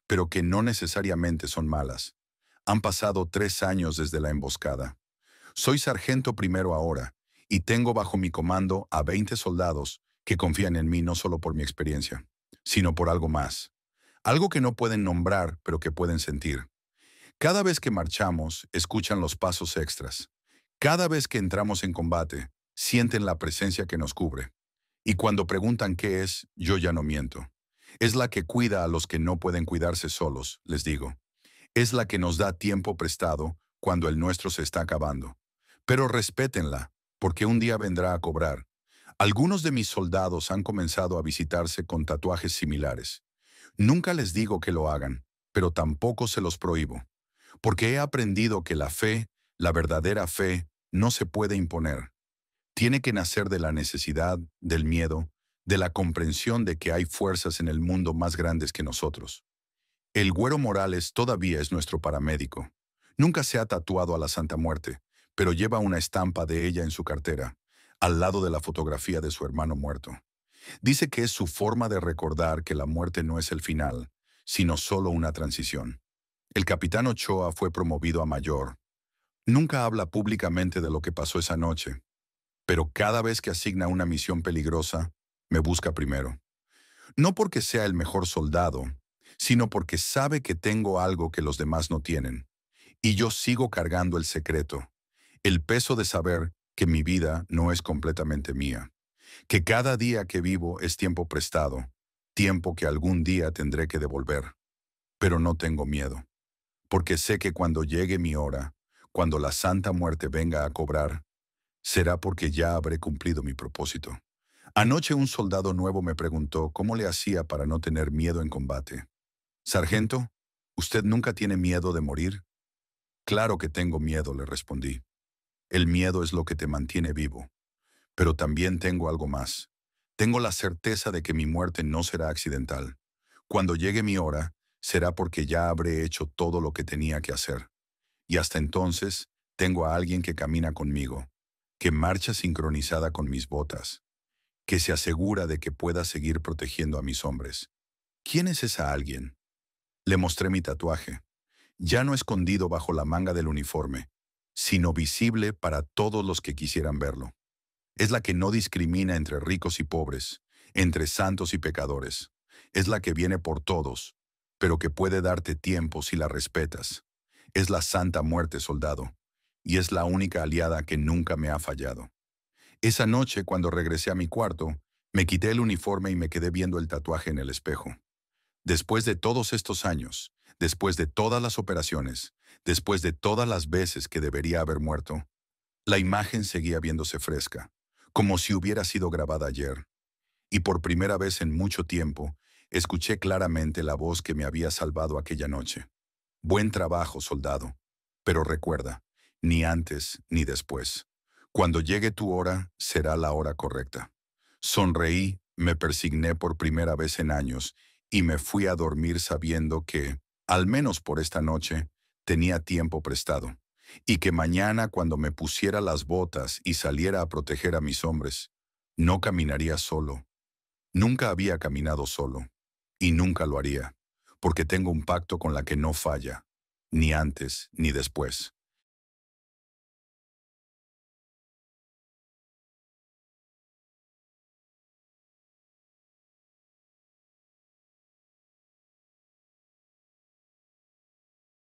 pero que no necesariamente son malas. Han pasado 3 años desde la emboscada. Soy sargento primero ahora, y tengo bajo mi comando a 20 soldados que confían en mí no solo por mi experiencia, sino por algo más. Algo que no pueden nombrar, pero que pueden sentir. Cada vez que marchamos, escuchan los pasos extras. Cada vez que entramos en combate, sienten la presencia que nos cubre. Y cuando preguntan qué es, yo ya no miento. Es la que cuida a los que no pueden cuidarse solos, les digo. Es la que nos da tiempo prestado cuando el nuestro se está acabando. Pero respétenla, porque un día vendrá a cobrar. Algunos de mis soldados han comenzado a visitarse con tatuajes similares. Nunca les digo que lo hagan, pero tampoco se los prohíbo, porque he aprendido que la fe, la verdadera fe, no se puede imponer. Tiene que nacer de la necesidad, del miedo, de la comprensión de que hay fuerzas en el mundo más grandes que nosotros. El Güero Morales todavía es nuestro paramédico. Nunca se ha tatuado a la Santa Muerte, pero lleva una estampa de ella en su cartera, al lado de la fotografía de su hermano muerto. Dice que es su forma de recordar que la muerte no es el final, sino solo una transición. El capitán Ochoa fue promovido a mayor. Nunca habla públicamente de lo que pasó esa noche, pero cada vez que asigna una misión peligrosa, me busca primero. No porque sea el mejor soldado, sino porque sabe que tengo algo que los demás no tienen. Y yo sigo cargando el secreto, el peso de saber que mi vida no es completamente mía, que cada día que vivo es tiempo prestado, tiempo que algún día tendré que devolver. Pero no tengo miedo, porque sé que cuando llegue mi hora, cuando la Santa Muerte venga a cobrar, será porque ya habré cumplido mi propósito. Anoche un soldado nuevo me preguntó cómo le hacía para no tener miedo en combate. «Sargento, ¿usted nunca tiene miedo de morir?» «Claro que tengo miedo», le respondí. «El miedo es lo que te mantiene vivo. Pero también tengo algo más. Tengo la certeza de que mi muerte no será accidental. Cuando llegue mi hora, será porque ya habré hecho todo lo que tenía que hacer. Y hasta entonces, tengo a alguien que camina conmigo, que marcha sincronizada con mis botas, que se asegura de que pueda seguir protegiendo a mis hombres. ¿Quién es esa alguien?» Le mostré mi tatuaje, ya no escondido bajo la manga del uniforme, sino visible para todos los que quisieran verlo. Es la que no discrimina entre ricos y pobres, entre santos y pecadores. Es la que viene por todos, pero que puede darte tiempo si la respetas. Es la Santa Muerte, soldado, y es la única aliada que nunca me ha fallado. Esa noche, cuando regresé a mi cuarto, me quité el uniforme y me quedé viendo el tatuaje en el espejo. Después de todos estos años, después de todas las operaciones, después de todas las veces que debería haber muerto, la imagen seguía viéndose fresca, como si hubiera sido grabada ayer. Y por primera vez en mucho tiempo, escuché claramente la voz que me había salvado aquella noche. «Buen trabajo, soldado. Pero recuerda, ni antes ni después. Cuando llegue tu hora, será la hora correcta». Sonreí, me persigné por primera vez en años y me fui a dormir sabiendo que, al menos por esta noche, tenía tiempo prestado. Y que mañana, cuando me pusiera las botas y saliera a proteger a mis hombres, no caminaría solo. Nunca había caminado solo, y nunca lo haría, porque tengo un pacto con la que no falla, ni antes ni después.